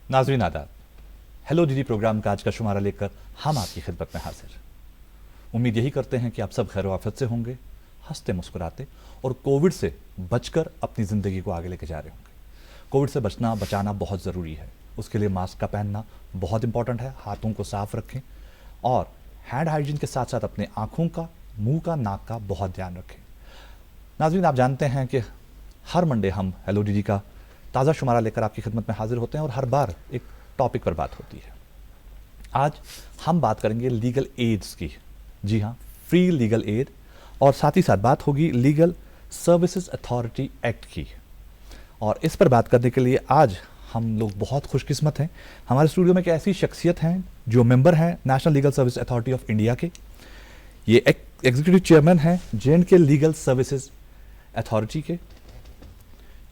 नाज़रीन आदाब, hello DD programme का आज का शुमारा लेकर हम आपकी खिदमत में हाजिर। उम्मीद यही करते हैं कि आप सब खैर आफियत से होंगे, हंसते मुस्कुराते और कोविड से बचकर अपनी ज़िंदगी को आगे लेके जा रहे होंगे। कोविड से बचाना बहुत ज़रूरी है। उसके लिए मास्क का पहनना बहुत इंपॉर्टेंट है। हाथों को साफ रखें और हैंड हाइजीन के साथ साथ अपने आँखों का, मुँह का, नाक का बहुत ध्यान रखें। नाज़रीन, आप जानते हैं कि हर मंडे हम हेलो डीडी का ताज़ा शुमारा लेकर आपकी खिदमत में हाजिर होते हैं और हर बार एक टॉपिक पर बात होती है। आज हम बात करेंगे लीगल एड्स की। जी हाँ, फ्री लीगल एड, और साथ ही साथ बात होगी लीगल सर्विसेज अथॉरिटी एक्ट की। और इस पर बात करने के लिए आज हम लोग बहुत खुशकिस्मत हैं। हमारे स्टूडियो में एक ऐसी शख्सियत हैं जो मेंबर हैं National Legal service Authority of India के। ये एग्जीक्यूटिव चेयरमैन हैं जे&के लीगल सर्विसेज अथॉरिटी के,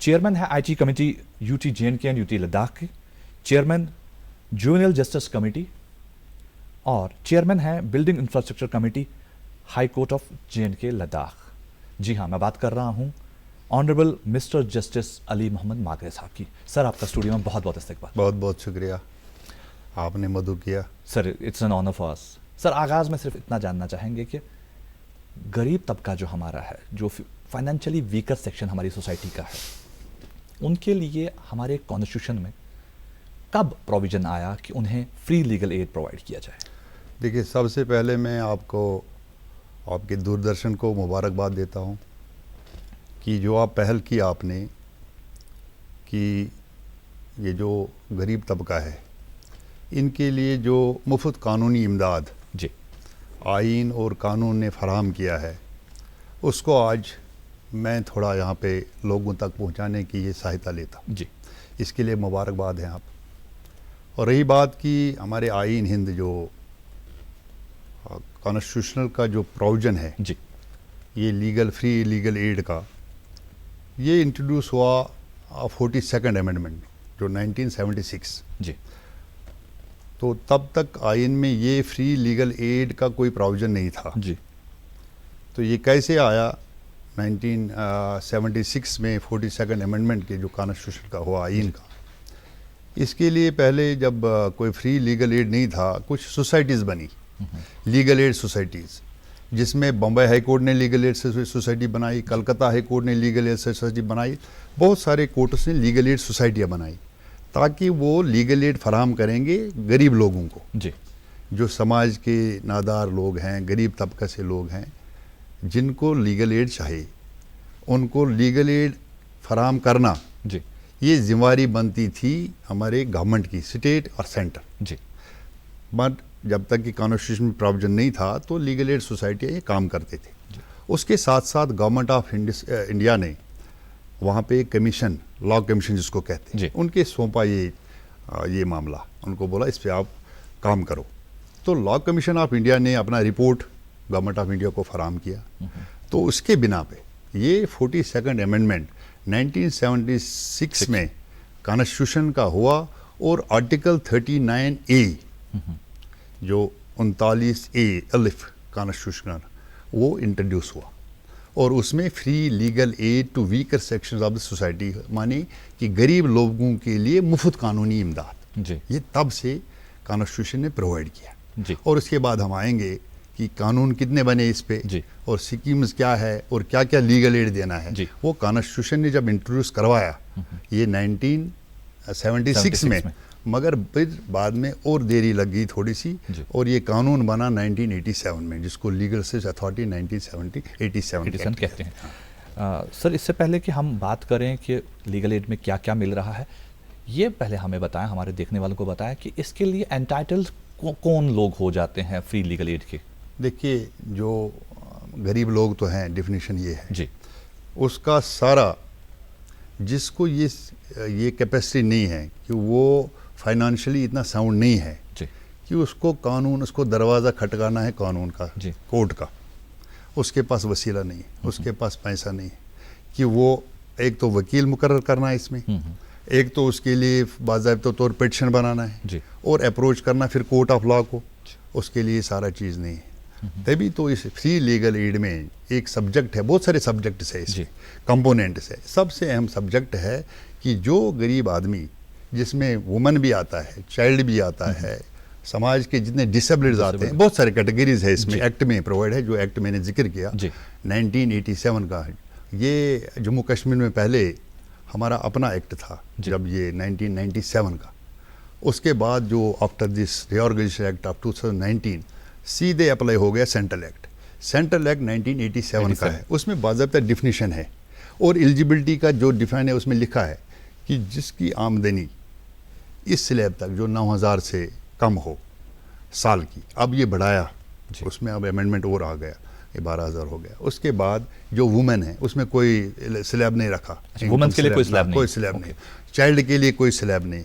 चेयरमैन है IT committee UT J&K and UT Ladakh के, चेयरमैन जुवेनियल जस्टिस कमेटी और चेयरमैन है building infrastructure committee high court of J&K Ladakh. जी हाँ, मैं बात कर रहा हूँ honourable mister justice Ali Mohammad Magrey sahab की। सर, आपका स्टूडियो में बहुत बहुत इस्तकबाल। बहुत बहुत शुक्रिया, आपने मदु किया। Sir, it's an honour for us. Sir, आगाज़ में सिर्फ इतना जानना चाहेंगे कि गरीब तबका जो हमारा है, जो फाइनेंशियली वीकर सेक्शन हमारी सोसाइटी का है, उनके लिए हमारे कॉन्स्टिट्यूशन में कब प्रोविज़न आया कि उन्हें फ्री लीगल एड प्रोवाइड किया जाए? देखिए, सबसे पहले मैं आपको, आपके दूरदर्शन को मुबारकबाद देता हूँ कि जो आप पहल की आपने कि ये जो गरीब तबका है इनके लिए जो मुफ्त कानूनी इमदाद जी आइन और कानून ने फराहम किया है, उसको आज मैं थोड़ा यहाँ पे लोगों तक पहुँचाने की ये सहायता लेता। जी, इसके लिए मुबारकबाद हैं आप। और रही बात कि हमारे आइन हिंद जो कॉन्स्टिट्यूशनल का जो प्रोविजन है जी, ये लीगल फ्री लीगल एड का, ये इंट्रोड्यूस हुआ 42nd अमेंडमेंट जो 1976। जी, तो तब तक आइन में ये फ्री लीगल एड का कोई प्रोविजन नहीं था। जी, तो ये कैसे आया 1976 में 42nd अमेंडमेंट के जो कॉन्स्टिट्यूशन का हुआ आइन का। इसके लिए पहले जब कोई फ्री लीगल एड नहीं था, कुछ सोसाइटीज़ बनी, लीगल एड सोसाइटीज़, जिसमें बम्बई हाई कोर्ट ने लीगल एड सोसाइटी बनाई, कलकत्ता हाई कोर्ट ने लीगल एड सोसाइटी बनाई, बहुत सारे कोर्ट्स ने लीगल एड सोसाइटियाँ बनाई ताकि वो लीगल एड फराहम करेंगे गरीब लोगों को। जी, जो समाज के नादार लोग हैं, गरीब तबके से लोग हैं, जिनको लीगल एड चाहिए, उनको लीगल एड फराहम करना जी, ये जिम्मेवारी बनती थी हमारे गवर्नमेंट की, स्टेट और सेंटर। जी, बट जब तक कि कॉन्स्टिट्यूशन में प्रोविजन नहीं था तो लीगल एड सोसाइटियाँ ये काम करते थे। उसके साथ साथ गवर्नमेंट ऑफ इंडिया ने वहाँ पे एक कमीशन, लॉ कमीशन जिसको कहते हैं, उनके सौंपा ये मामला, उनको बोला इस पर आप काम करो। तो लॉ कमीशन ऑफ इंडिया ने अपना रिपोर्ट गवर्नमेंट ऑफ इंडिया को फराहम किया। तो उसके बिना पे ये 42nd अमेंडमेंट 1976 में कॉन्स्टिट्यूशन का हुआ और आर्टिकल 39A जो 39A अलिफ कॉन्स्टिट्यूशनल वो इंट्रोड्यूस हुआ और उसमें free legal aid to weaker sections of the society, माने कि गरीब लोगों के लिए मुफ्त कानूनी इमदाद, ये तब से कॉन्स्टिट्यूशन ने प्रोवाइड किया। और उसके बाद हम आएंगे कि कानून कितने बने इस पे और स्कीम्स क्या है और क्या क्या लीगल एड देना है। वो कॉन्स्टिट्यूशन ने जब इंट्रोड्यूस करवाया ये 1976 में, मगर फिर बाद में और देरी लग गई थोड़ी सी, और ये कानून बना 1987 में, जिसको लीगल सर्विस अथॉरिटी 1987 कहते हैं। सर, इससे पहले कि हम बात करें कि लीगल एड में क्या क्या मिल रहा है, ये पहले हमें बताएं, हमारे देखने वालों को बताएं कि इसके लिए एंटाइटल्ड कौन लोग हो जाते हैं फ्री लीगल एड के? देखिए, जो गरीब लोग तो हैं, डेफिनेशन ये है जी, उसका सारा, जिसको ये कैपेसिटी नहीं है कि वो फाइनेंशियली इतना साउंड नहीं है कि उसको कानून, उसको दरवाज़ा खटकाना है कानून का, कोर्ट का, उसके पास वसीला नहीं है, उसके पास पैसा नहीं है कि वो एक तो वकील मुकर्रर करना है इसमें, एक तो उसके लिए बाज़ाब्ता तौर पिटीशन बनाना है और अप्रोच करना फिर कोर्ट ऑफ लॉ को, उसके लिए सारा चीज़ नहीं है। तभी तो इस फ्री लीगल एड में एक सब्जेक्ट है, बहुत सारे सब्जेक्ट्स है इसमें, कंपोनेंट्स है। सबसे अहम सब्जेक्ट है कि जो गरीब आदमी जिसमें वुमन भी आता है, चाइल्ड भी आता है, समाज के जितने डिसेबल्ड आते हैं, बहुत सारे कैटेगरीज है इसमें एक्ट में प्रोवाइड है। जो एक्ट मैंने जिक्र किया 1987 का, ये जम्मू कश्मीर में पहले हमारा अपना एक्ट था जब ये 1997 का, उसके बाद जो after this reorganisation act of 2019 सीधे अप्लाई हो गया सेंट्रल एक्ट। सेंट्रल एक्ट 1987 का है, उसमें बाज़ाब्ता डिफिनीशन है और एलिजिबिलिटी का जो डिफाइन है उसमें लिखा है कि जिसकी आमदनी इस स्लैब तक जो 9,000 से कम हो साल की, अब ये बढ़ाया, उसमें अब अमेंडमेंट और आ गया, ये 12,000 हो गया। उसके बाद जो वुमेन है उसमें कोई स्लैब नहीं रखा, वुमेन के लिए कोई स्लैब नहीं, कोई स्लैब नहीं, चाइल्ड के लिए कोई स्लैब नहीं,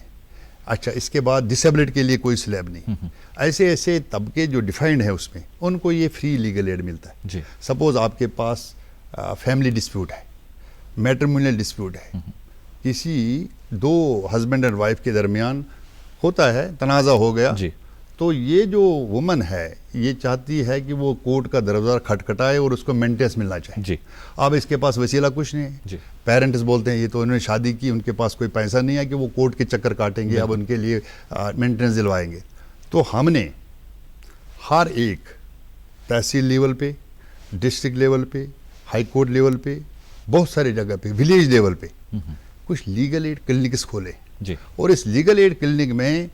अच्छा इसके बाद डिसेबल्ड के लिए कोई स्लैब नहीं। ऐसे ऐसे तबके जो डिफाइंड है उसमें उनको ये फ्री लीगल एड मिलता है। सपोज आपके पास फैमिली डिस्प्यूट है, मैट्रिमोनियल डिस्प्यूट है, किसी दो हस्बैंड एंड वाइफ के दरमियान होता है, तनाज़ा हो गया, तो ये जो वुमन है ये चाहती है कि वो कोर्ट का दरवाज़ा खटखटाए और उसको मेंटेनेंस मिलना चाहिए। अब इसके पास वसीला कुछ नहीं है, पेरेंट्स बोलते हैं ये तो उन्होंने शादी की, उनके पास कोई पैसा नहीं है कि वो कोर्ट के चक्कर काटेंगे, अब उनके लिए मेंटेनेंस दिलवाएंगे। तो हमने हर एक तहसील लेवल पे, डिस्ट्रिक्ट लेवल पे, हाई कोर्ट लेवल पे, बहुत सारी जगह पे, विलेज लेवल पे कुछ लीगल एड क्लिनिक्स खोले और इस लीगल एड क्लिनिक में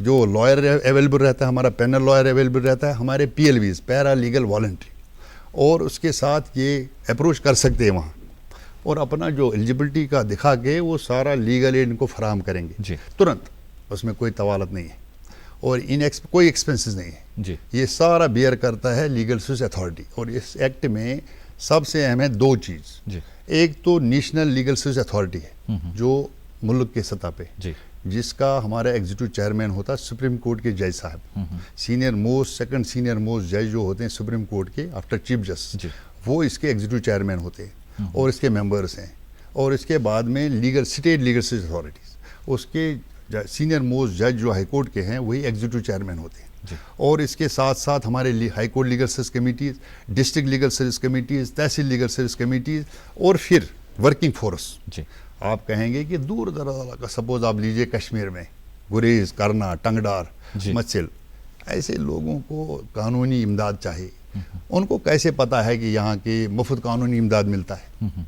जो लॉयर अवेलेबल रहता है, हमारा पैनल लॉयर अवेलेबल रहता है, हमारे PLVs पैरा लीगल वॉलंटरी, और उसके साथ ये अप्रोच कर सकते हैं वहाँ और अपना जो एलिजिबिलिटी का दिखा के वो सारा लीगल एड इनको फराहम करेंगे तुरंत, उसमें कोई तवालत नहीं है और कोई एक्सपेंसेस नहीं है। ये सारा बियर करता है लीगल सर्विस अथॉरिटी। और इस एक्ट में सबसे अहम है दो चीज़, एक तो नेशनल लीगल सर्विस अथॉरिटी है जो मुल्क के सतह पे, जिसका हमारा एग्जीक्यूटिव चेयरमैन होता है सुप्रीम कोर्ट के जज साहब, senior most, second senior most जज जो होते हैं सुप्रीम कोर्ट के आफ्टर चीफ जस्टिस, वो इसके एग्जीक्यूटिव चेयरमैन होते हैं और इसके मेंबर्स हैं। और इसके बाद में legal state legal service authorities, उसके सीनियर मोस्ट जज जो हाई कोर्ट के हैं वही एग्जीक्यूटिव चेयरमैन होते हैं। और इसके साथ साथ हमारे high court legal service committees, district legal service committees, tehsil legal service committees और फिर वर्किंग फोर्स। आप कहेंगे कि दूर दराज का, सपोज आप लीजिए कश्मीर में गुरेज, करना, टंगडार, मच्छिल, ऐसे लोगों को कानूनी इमदाद चाहिए, उनको कैसे पता है कि यहाँ की मुफ्त कानूनी इमदाद मिलता है?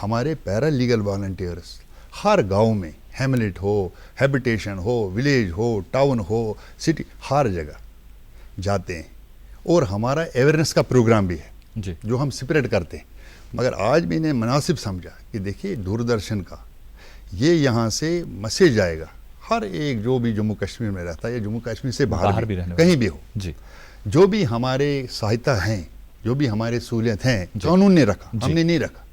हमारे पैरा लीगल वॉलंटियर्स हर गांव में, हैमलेट हो, हैबिटेशन हो, विलेज हो, टाउन हो, सिटी, हर जगह जाते हैं और हमारा अवेयरनेस का प्रोग्राम भी है जो हम सेपरेट करते हैं। मगर आज मैंने मुनासिब समझा कि देखिए दूरदर्शन का ये यहाँ से मैसेज जाएगा हर एक जो भी जम्मू कश्मीर में रहता है या जम्मू कश्मीर से बाहर भी कहीं भी हो, जो भी हमारे सहायता हैं, जो भी हमारे सहूलियत हैं, कानून ने रखा, हमने नहीं रखा,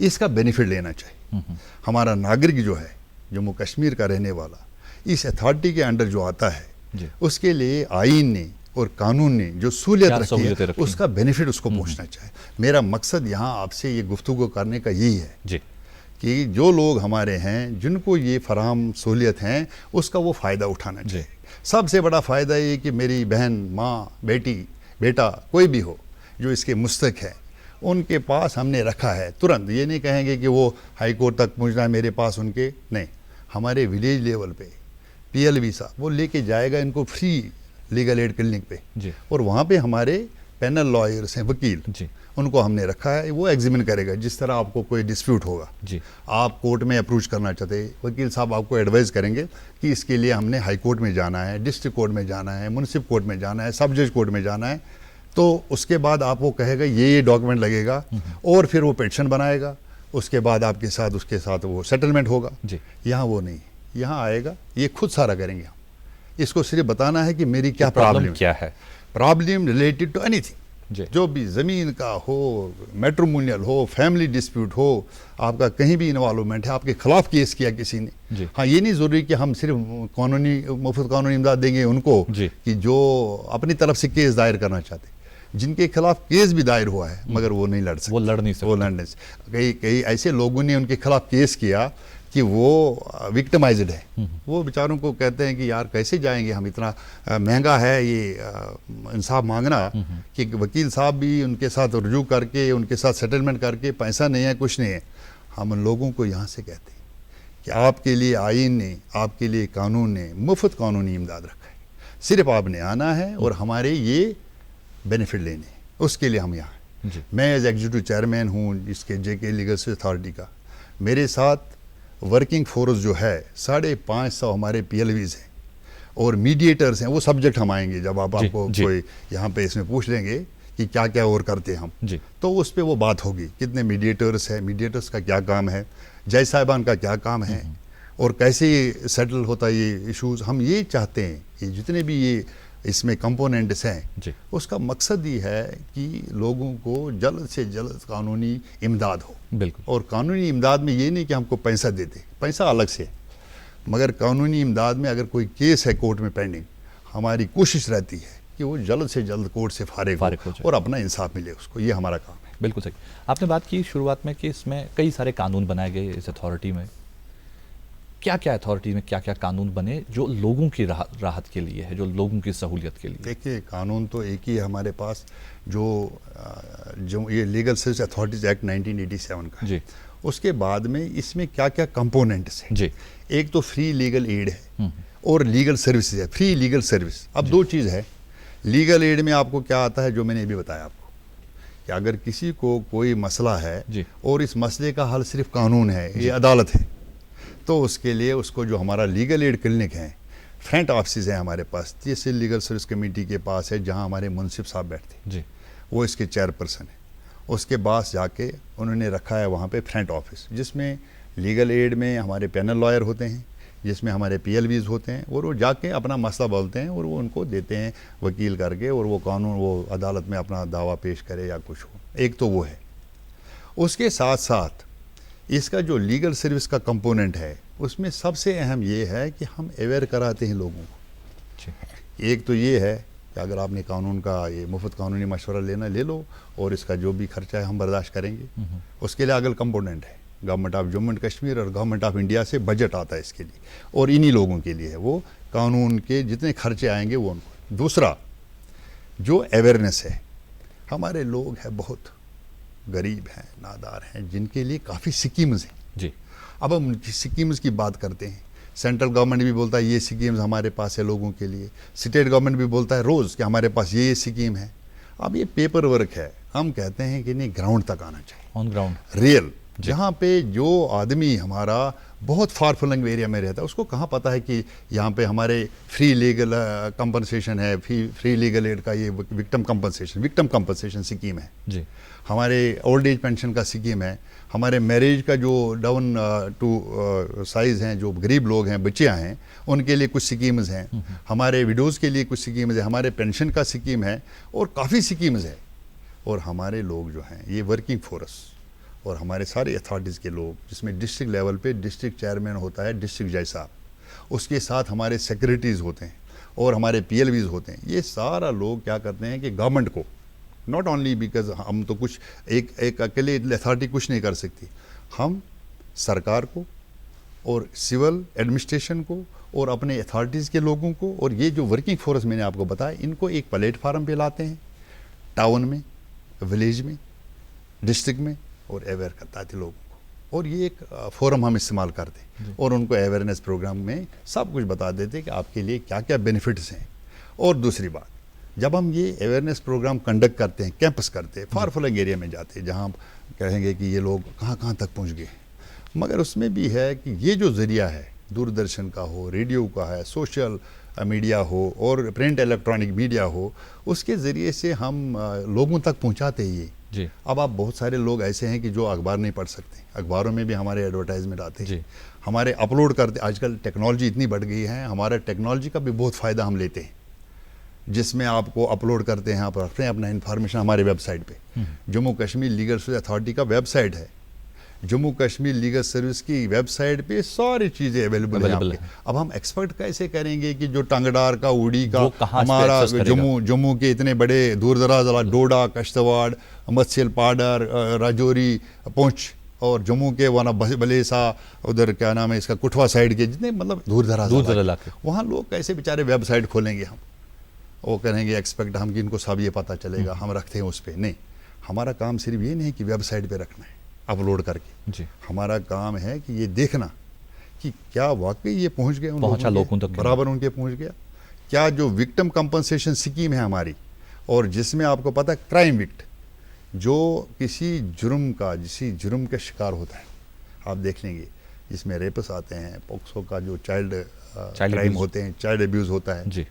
इसका बेनिफिट लेना चाहिए। हमारा नागरिक जो है जम्मू कश्मीर का रहने वाला, इस अथॉरिटी के अंडर जो आता है उसके लिए आईन ने और कानून ने जो सहूलियत रखी है उसका बेनिफिट उसको पहुंचना चाहिए। मेरा मकसद यहाँ आपसे ये गुफ्तगू करने का यही है कि जो लोग हमारे हैं जिनको ये फराहम सहूलियत हैं उसका वो फ़ायदा उठाना चाहिए। सबसे बड़ा फ़ायदा ये कि मेरी बहन, माँ, बेटी, बेटा कोई भी हो जो इसके मुस्तक है, उनके पास हमने रखा है। तुरंत ये नहीं कहेंगे कि वो हाई कोर्ट तक पहुँचना है मेरे पास, उनके नहीं, हमारे विलेज लेवल पे PLV साहब वो लेके जाएगा इनको फ्री लीगल एड क्लिनिक पे और वहाँ पे हमारे पैनल लॉयर्स हैं, वकील, उनको हमने रखा है, वो एग्जामिन करेगा। जिस तरह आपको कोई डिस्प्यूट होगा, आप कोर्ट में अप्रोच करना चाहते हैं, वकील साहब आपको एडवाइस करेंगे कि इसके लिए हमने हाई कोर्ट में जाना है, डिस्ट्रिक्ट कोर्ट में जाना है, म्यूनसिपल कोर्ट में जाना है, सब जज कोर्ट में जाना है। तो उसके बाद आपको कहेगा ये डॉक्यूमेंट लगेगा और फिर वो पिटीशन बनाएगा, उसके बाद आपके साथ उसके साथ वो सेटलमेंट होगा। यहाँ वो नहीं, यहाँ आएगा, ये खुद सारा करेंगे। इसको सिर्फ बताना है कि मेरी क्या प्रॉब्लम क्या है, प्रॉब्लम रिलेटेड टू एनीथिंग, जो भी ज़मीन का हो, मैट्रिमोनियल हो, फैमिली डिस्प्यूट हो, आपका कहीं भी इन्वॉल्वमेंट है, आपके खिलाफ केस किया किसी ने, हाँ ये नहीं ज़रूरी कि हम सिर्फ कानूनी मुफ्त कानूनी इमदाद देंगे उनको कि जो अपनी तरफ से केस दायर करना चाहते, जिनके खिलाफ केस भी दायर हुआ है मगर वो नहीं लड़ सकते, वो लड़ नहीं सकते। कई ऐसे लोगों ने उनके खिलाफ केस किया कि वो विक्टिमाइज्ड है, वो बेचारों को कहते हैं कि यार कैसे जाएंगे हम, इतना महंगा है ये इंसाफ मांगना कि वकील साहब भी उनके साथ रुजू करके उनके साथ सेटलमेंट करके पैसा नहीं है, कुछ नहीं है। हम उन लोगों को यहाँ से कहते हैं कि आपके लिए आईन ने, आपके लिए कानून ने मुफ्त कानूनी इमदाद रखा है, सिर्फ आपने आना है और हमारे ये बेनिफिट लेने, उसके लिए हम यहाँ हैं। जी। मैं एज एग्जीक्यूटिव चेयरमैन हूँ इसके जेके लीगल सर्विस अथॉरिटी का। मेरे साथ वर्किंग फोर्स जो है 550 हमारे PLVs हैं और मीडिएटर्स हैं। वो सब्जेक्ट हम आएंगे जब जी, आपको जी। कोई यहाँ पे इसमें पूछ लेंगे कि क्या क्या और करते हैं हम, जी। तो उस पर वो बात होगी। कितने मीडिएटर्स हैं, मीडिएटर्स का क्या काम है, जज साहिबान का क्या काम है और कैसे सेटल होता है ये इश्यूज। हम ये चाहते हैं कि जितने भी ये इसमें कंपोनेंट्स हैं, जी। उसका मकसद ये है कि लोगों को जल्द से जल्द कानूनी इमदाद हो। बिल्कुल। और कानूनी इमदाद में ये नहीं कि हमको पैसा देते, पैसा अलग से है, मगर कानूनी इमदाद में अगर कोई केस है कोर्ट में पेंडिंग, हमारी कोशिश रहती है कि वो जल्द से जल्द कोर्ट से फारिग हो हो जाए और अपना इंसाफ मिले उसको। ये हमारा काम है। बिल्कुल सही। आपने बात की शुरुआत में कि इसमें कई सारे कानून बनाए गए इस अथॉरिटी में। क्या क्या अथॉरिटी में क्या क्या कानून बने जो लोगों की राहत के लिए है, जो लोगों की सहूलियत के लिए? देखिए, कानून तो एक ही है हमारे पास, जो ये लीगल सर्विस अथॉरिटीज एक्ट 1987 का जी। उसके बाद में इसमें क्या क्या कंपोनेंट्स हैं जी। एक तो फ्री लीगल एड है और लीगल सर्विसेज है। फ्री लीगल सर्विस, अब दो चीज़ है। लीगल एड में आपको क्या आता है, जो मैंने अभी बताया आपको, कि अगर किसी को कोई मसला है जी। और इस मसले का हल सिर्फ कानून है, ये अदालत है, तो उसके लिए उसको जो हमारा लीगल एड क्लिनिक है, फ्रंट ऑफिस है हमारे पास, जैसे लीगल सर्विस कमेटी के पास है जहाँ हमारे मुंसिफ साहब बैठते हैं, जी। वो इसके चेयरपर्सन है। उसके पास जाके उन्होंने रखा है वहाँ पे फ्रंट ऑफिस, जिसमें लीगल एड में हमारे पैनल लॉयर होते हैं, जिसमें हमारे PLVs होते हैं, और वो जाके अपना मसला बोलते हैं और वो उनको देते हैं वकील करके, और वो कानून वो अदालत में अपना दावा पेश करे या कुछ हो। एक तो वो है। उसके साथ साथ इसका जो लीगल सर्विस का कंपोनेंट है, उसमें सबसे अहम ये है कि हम अवेयर कराते हैं लोगों को। जी। एक तो ये है कि अगर आपने कानून का ये मुफ्त कानूनी मशवरा लेना ले लो, और इसका जो भी खर्चा है हम बर्दाश्त करेंगे। उसके लिए अगल कंपोनेंट है, government of Jammu and Kashmir और गवर्नमेंट ऑफ इंडिया से बजट आता है इसके लिए, और इन्हीं लोगों के लिए है वो कानून के जितने खर्चे आएंगे वो उनको। दूसरा जो अवेयरनेस है, हमारे लोग हैं बहुत गरीब हैं, नादार हैं, जिनके लिए काफ़ी स्कीम्स हैं। जी। अब हम उनकी स्कीम्स की बात करते हैं। सेंट्रल गवर्नमेंट भी बोलता है ये स्कीम्स हमारे पास है लोगों के लिए, स्टेट गवर्नमेंट भी बोलता है रोज़ कि हमारे पास ये स्कीम है। अब ये पेपर वर्क है, हम कहते हैं कि नहीं, ग्राउंड तक आना चाहिए, ऑन ग्राउंड, रियल, जहाँ पे जो आदमी हमारा बहुत फार फ्लंग एरिया में रहता है, उसको कहाँ पता है कि यहाँ पे हमारे फ्री लीगल कंपनसेशन है, फ्री लीगल एड का ये विक्टिम कंपनसेशन स्कीम है, जी। हमारे ओल्ड एज पेंशन का स्कीम है, हमारे मैरिज का जो डाउन टू साइज हैं, जो गरीब लोग हैं, बच्चियाँ हैं, उनके लिए कुछ स्कीम्स हैं, हमारे विडोज़ के लिए कुछ स्कीम्स है, हमारे पेंशन का स्कीम है, और काफ़ी स्कीम्स है। और हमारे लोग जो हैं ये वर्किंग फोर्स और हमारे सारे अथॉरिटीज़ के लोग, जिसमें डिस्ट्रिक्ट लेवल पे डिस्ट्रिक्ट चेयरमैन होता है, डिस्ट्रिक्ट जज साहब, उसके साथ हमारे सेक्रेटरीज होते हैं और हमारे PLVs होते हैं। ये सारा लोग क्या करते हैं कि गवर्नमेंट को, नॉट ओनली बिकॉज हम तो कुछ एक अकेले अथॉरिटी कुछ नहीं कर सकती, हम सरकार को और सिविल एडमिनिस्ट्रेशन को और अपने अथॉरिटीज़ के लोगों को, और ये जो वर्किंग फोर्स मैंने आपको बताया, इनको एक प्लेटफार्म पे लाते हैं, टाउन में, विलेज में, डिस्ट्रिक्ट में, और अवेयर करता है लोगों को। और ये एक फोरम हम इस्तेमाल करते हैं और उनको अवेयरनेस प्रोग्राम में सब कुछ बता देते हैं कि आपके लिए क्या क्या बेनिफिट्स हैं। और दूसरी बात, जब हम ये अवेयरनेस प्रोग्राम कंडक्ट करते हैं, कैंपस करते हैं, फार फ्लंग एरिया में जाते हैं, जहाँ कहेंगे कि ये लोग कहाँ कहाँ तक पहुँच गए, मगर उसमें भी है कि ये जो ज़रिया है, दूरदर्शन का हो, रेडियो का है, सोशल मीडिया हो और प्रिंट इलेक्ट्रॉनिक मीडिया हो, उसके ज़रिए से हम लोगों तक पहुँचाते ही ये। जी। अब आप बहुत सारे लोग ऐसे हैं कि जो अखबार नहीं पढ़ सकते, अखबारों में भी हमारे एडवर्टाइजमेंट आते हैं, हमारे अपलोड करते। आजकल टेक्नोलॉजी इतनी बढ़ गई है, हमारा टेक्नोलॉजी का भी बहुत फ़ायदा हम लेते हैं, जिसमें आपको अपलोड करते हैं, आप रखते हैं अपना इन्फॉर्मेशन हमारे वेबसाइट पे। Jammu Kashmir legal service authority का वेबसाइट है, जम्मू कश्मीर लीगल सर्विस की वेबसाइट पे सारी चीज़ें अवेलेबल है। अब हम एक्सपेक्ट कैसे करेंगे कि जो टंगडार का, उड़ी का, हमारा जम्मू के इतने बड़े दूर दराज, डोडा, कश्तवाड़, मत्स्य पाडर, राजौरी, पुंछ, और जम्मू के वहाँ बलेसा, उधर क्या नाम है इसका, कुठवा साइड के जितने मतलब दूर दराज इलाके, वहाँ लोग कैसे बेचारे वेबसाइट खोलेंगे। हम वो करेंगे एक्सपेक्ट हम कि इनको सब ये पता चलेगा, हम रखते हैं उस पर। नहीं, हमारा काम सिर्फ ये नहीं कि वेबसाइट पे रखना है अपलोड करके, जी। हमारा काम है कि ये देखना कि क्या वाकई ये पहुंच गए, पहुंचा लोगों तक, बराबर उनके पहुंच गया। क्या जो विक्टिम कंपनसेशन स्कीम है हमारी, और जिसमें आपको पता है क्राइम विक्ट, जो किसी जुर्म का शिकार होता है, आप देख लेंगे जिसमें रेपस आते हैं, पोक्सो का जो चाइल्ड क्राइम होते हैं, चाइल्ड अब्यूज़ होता है जी,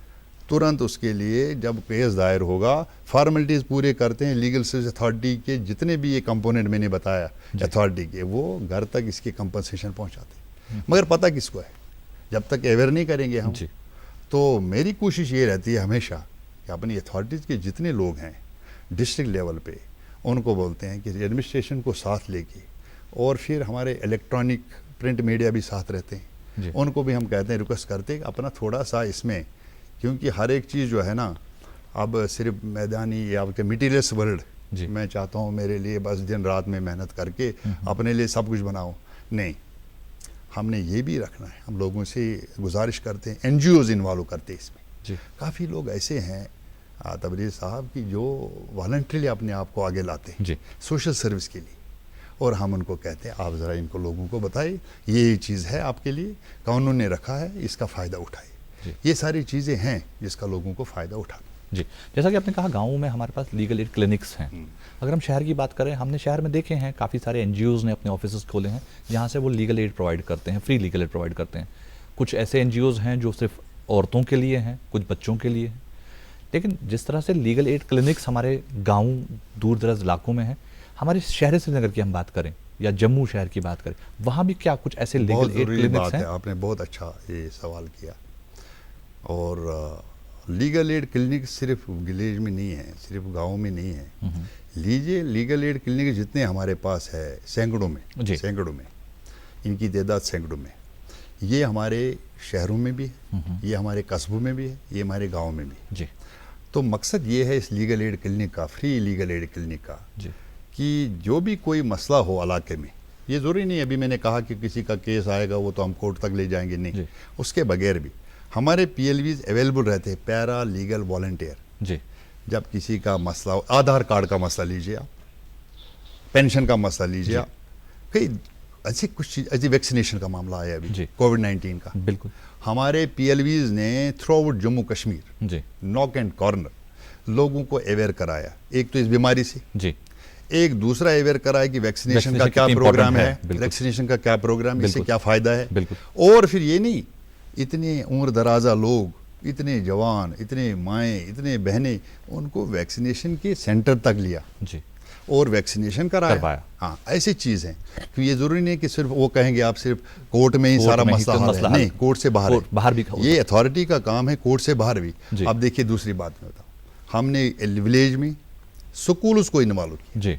तुरंत उसके लिए जब केस दायर होगा, फॉर्मेलिटीज़ पूरे करते हैं लीगल सर्विस अथॉरिटी के, जितने भी ये कंपोनेंट मैंने बताया अथॉरिटी के, वो घर तक इसके कंपनसेशन पहुंचाते हैं। मगर पता किसको है, जब तक अवेयर नहीं करेंगे हम। तो मेरी कोशिश ये रहती है हमेशा कि अपनी अथॉरिटीज़ के जितने लोग हैं डिस्ट्रिक्ट लेवल पे, उनको बोलते हैं कि एडमिनिस्ट्रेशन को साथ लेके, और फिर हमारे इलेक्ट्रॉनिक प्रिंट मीडिया भी साथ रहते हैं, उनको भी हम कहते हैं, रिक्वेस्ट करते हैं कि अपना थोड़ा सा इसमें, क्योंकि हर एक चीज़ जो है ना अब सिर्फ मैदानी या आपके मटीरियल्स वर्ल्ड, मैं चाहता हूँ मेरे लिए बस दिन रात में मेहनत करके अपने लिए सब कुछ बनाऊँ, नहीं, हमने ये भी रखना है। हम लोगों से गुजारिश करते हैं, NGOs इन्वॉल्व करते हैं इसमें। काफ़ी लोग ऐसे हैं तबरीज़ साहब की जो वॉलंटरीली अपने आप को आगे लाते हैं सोशल सर्विस के लिए, और हम उनको कहते हैं आप ज़रा इनको लोगों को बताइए ये चीज़ है आपके लिए, कानून ने रखा है, इसका फ़ायदा उठाइए। ये सारी चीज़ें हैं जिसका लोगों को फ़ायदा उठाना। जी, जैसा कि आपने कहा गाँव में हमारे पास लीगल एड क्लिनिक्स हैं। अगर हम शहर की बात करें, हमने शहर में देखे हैं काफ़ी सारे NGOs ने अपने ऑफिस खोले हैं जहाँ से वो लीगल एड प्रोवाइड करते हैं, फ्री लीगल एड प्रोवाइड करते हैं। कुछ ऐसे NGOs हैं जो सिर्फ औरतों के लिए हैं, कुछ बच्चों के लिए हैं। लेकिन जिस तरह से लीगल एड क्लिनिक्स हमारे गाँव दूर दराज इलाकों में हैं, हमारे शहर श्रीनगर की हम बात करें या जम्मू शहर की बात करें, वहाँ भी क्या कुछ ऐसे लीगल एड क्लिनिक्स हैं? आपने बहुत अच्छा ये सवाल किया। और लीगल एड क्लिनिक सिर्फ विलेज में नहीं है, सिर्फ गाँव में नहीं है। लीजिए लीगल एड क्लिनिक जितने हमारे पास है सैकड़ों में, इनकी तादाद सैकड़ों में, ये हमारे शहरों में भी है, ये हमारे कस्बों में भी है, ये हमारे गाँव में भी जी। तो मकसद ये है इस लीगल एड क्लिनिक का, फ्री लीगल एड क्लिनिक का, कि जो भी कोई मसला हो इलाके में, ये ज़रूरी नहीं अभी मैंने कहा कि किसी का केस आएगा वो तो हम कोर्ट तक ले जाएंगे, नहीं, उसके बगैर भी हमारे PLVs अवेलेबल रहते हैं, पैरा लीगल वॉलंटियर जी। जब किसी का मसला, आधार कार्ड का मसला लीजिए आप, पेंशन का मसला लीजिए आप, कई ऐसी कुछ चीज़, ऐसी वैक्सीनेशन का मामला आया अभी कोविड-19 का, बिल्कुल हमारे PLVs ने through out Jammu Kashmir knock and corner लोगों को अवेयर कराया, एक तो इस बीमारी से जी, एक दूसरा अवेयर कराया कि वैक्सीनेशन का क्या प्रोग्राम है, वैक्सीनेशन का क्या प्रोग्राम, इससे क्या फ़ायदा है। और फिर ये नहीं, इतने उम्र दराजा लोग, इतने जवान, इतने माएँ, इतने बहनें, उनको वैक्सीनेशन के सेंटर तक लिया जी, और वैक्सीनेशन कराया। हाँ, ऐसी चीज़ है कि ये ज़रूरी नहीं कि सिर्फ वो कहेंगे आप सिर्फ कोर्ट में ही सारा मसला हल है, नहीं, कोर्ट से बाहर भी ये अथॉरिटी का काम है, कोर्ट से बाहर भी। अब देखिए दूसरी बात में बताऊँ, हमने विलेज में स्कूल्स को इन्वॉल्व किया जी,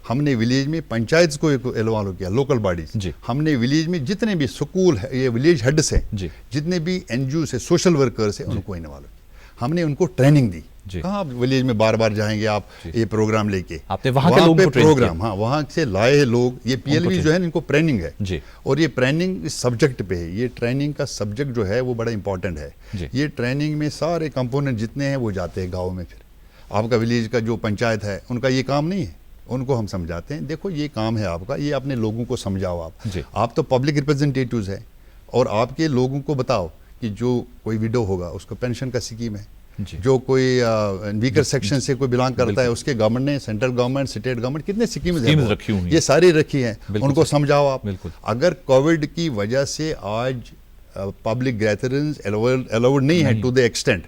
हमने विलेज में पंचायत को इन्वॉल्व किया, लोकल बॉडीज, हमने विलेज में जितने भी स्कूल है, ये विलेज हेड्स हैं, जितने भी NGO से सोशल वर्कर्स हैं, उनको इन्वॉल्व किया, हमने उनको ट्रेनिंग दी। कहाँ आप विलेज में बार बार जाएंगे आप ये प्रोग्राम लेके, आपने वहाँ पे प्रोग्राम, हाँ, वहाँ से लाए लोग, ये PLV जो है इनको ट्रेनिंग है जी, और ये ट्रेनिंग इस सब्जेक्ट पे है, ये ट्रेनिंग का सब्जेक्ट जो है वो बड़ा इंपॉर्टेंट है। ये ट्रेनिंग में सारे कंपोनेंट जितने हैं वो जाते हैं गाँव में, फिर आपका विलेज का जो पंचायत है उनका ये काम नहीं है, उनको हम समझाते हैं, देखो ये काम है आपका, ये अपने लोगों को समझाओ आप तो पब्लिक रिप्रेजेंटेटिव्स हैं, और आपके लोगों को बताओ कि जो कोई विडो होगा उसको पेंशन का स्कीम है, जो कोई वीकर सेक्शन से कोई बिलोंग करता है उसके गवर्नमेंट ने, सेंट्रल गवर्नमेंट, स्टेट गवर्नमेंट, कितने स्कीम्स रखी हुई हैं, ये सारी रखी हैं, उनको समझाओ आप। अगर कोविड की वजह से आज पब्लिक गैदरिंग्स अलाउड नहीं है टू द एक्सटेंट,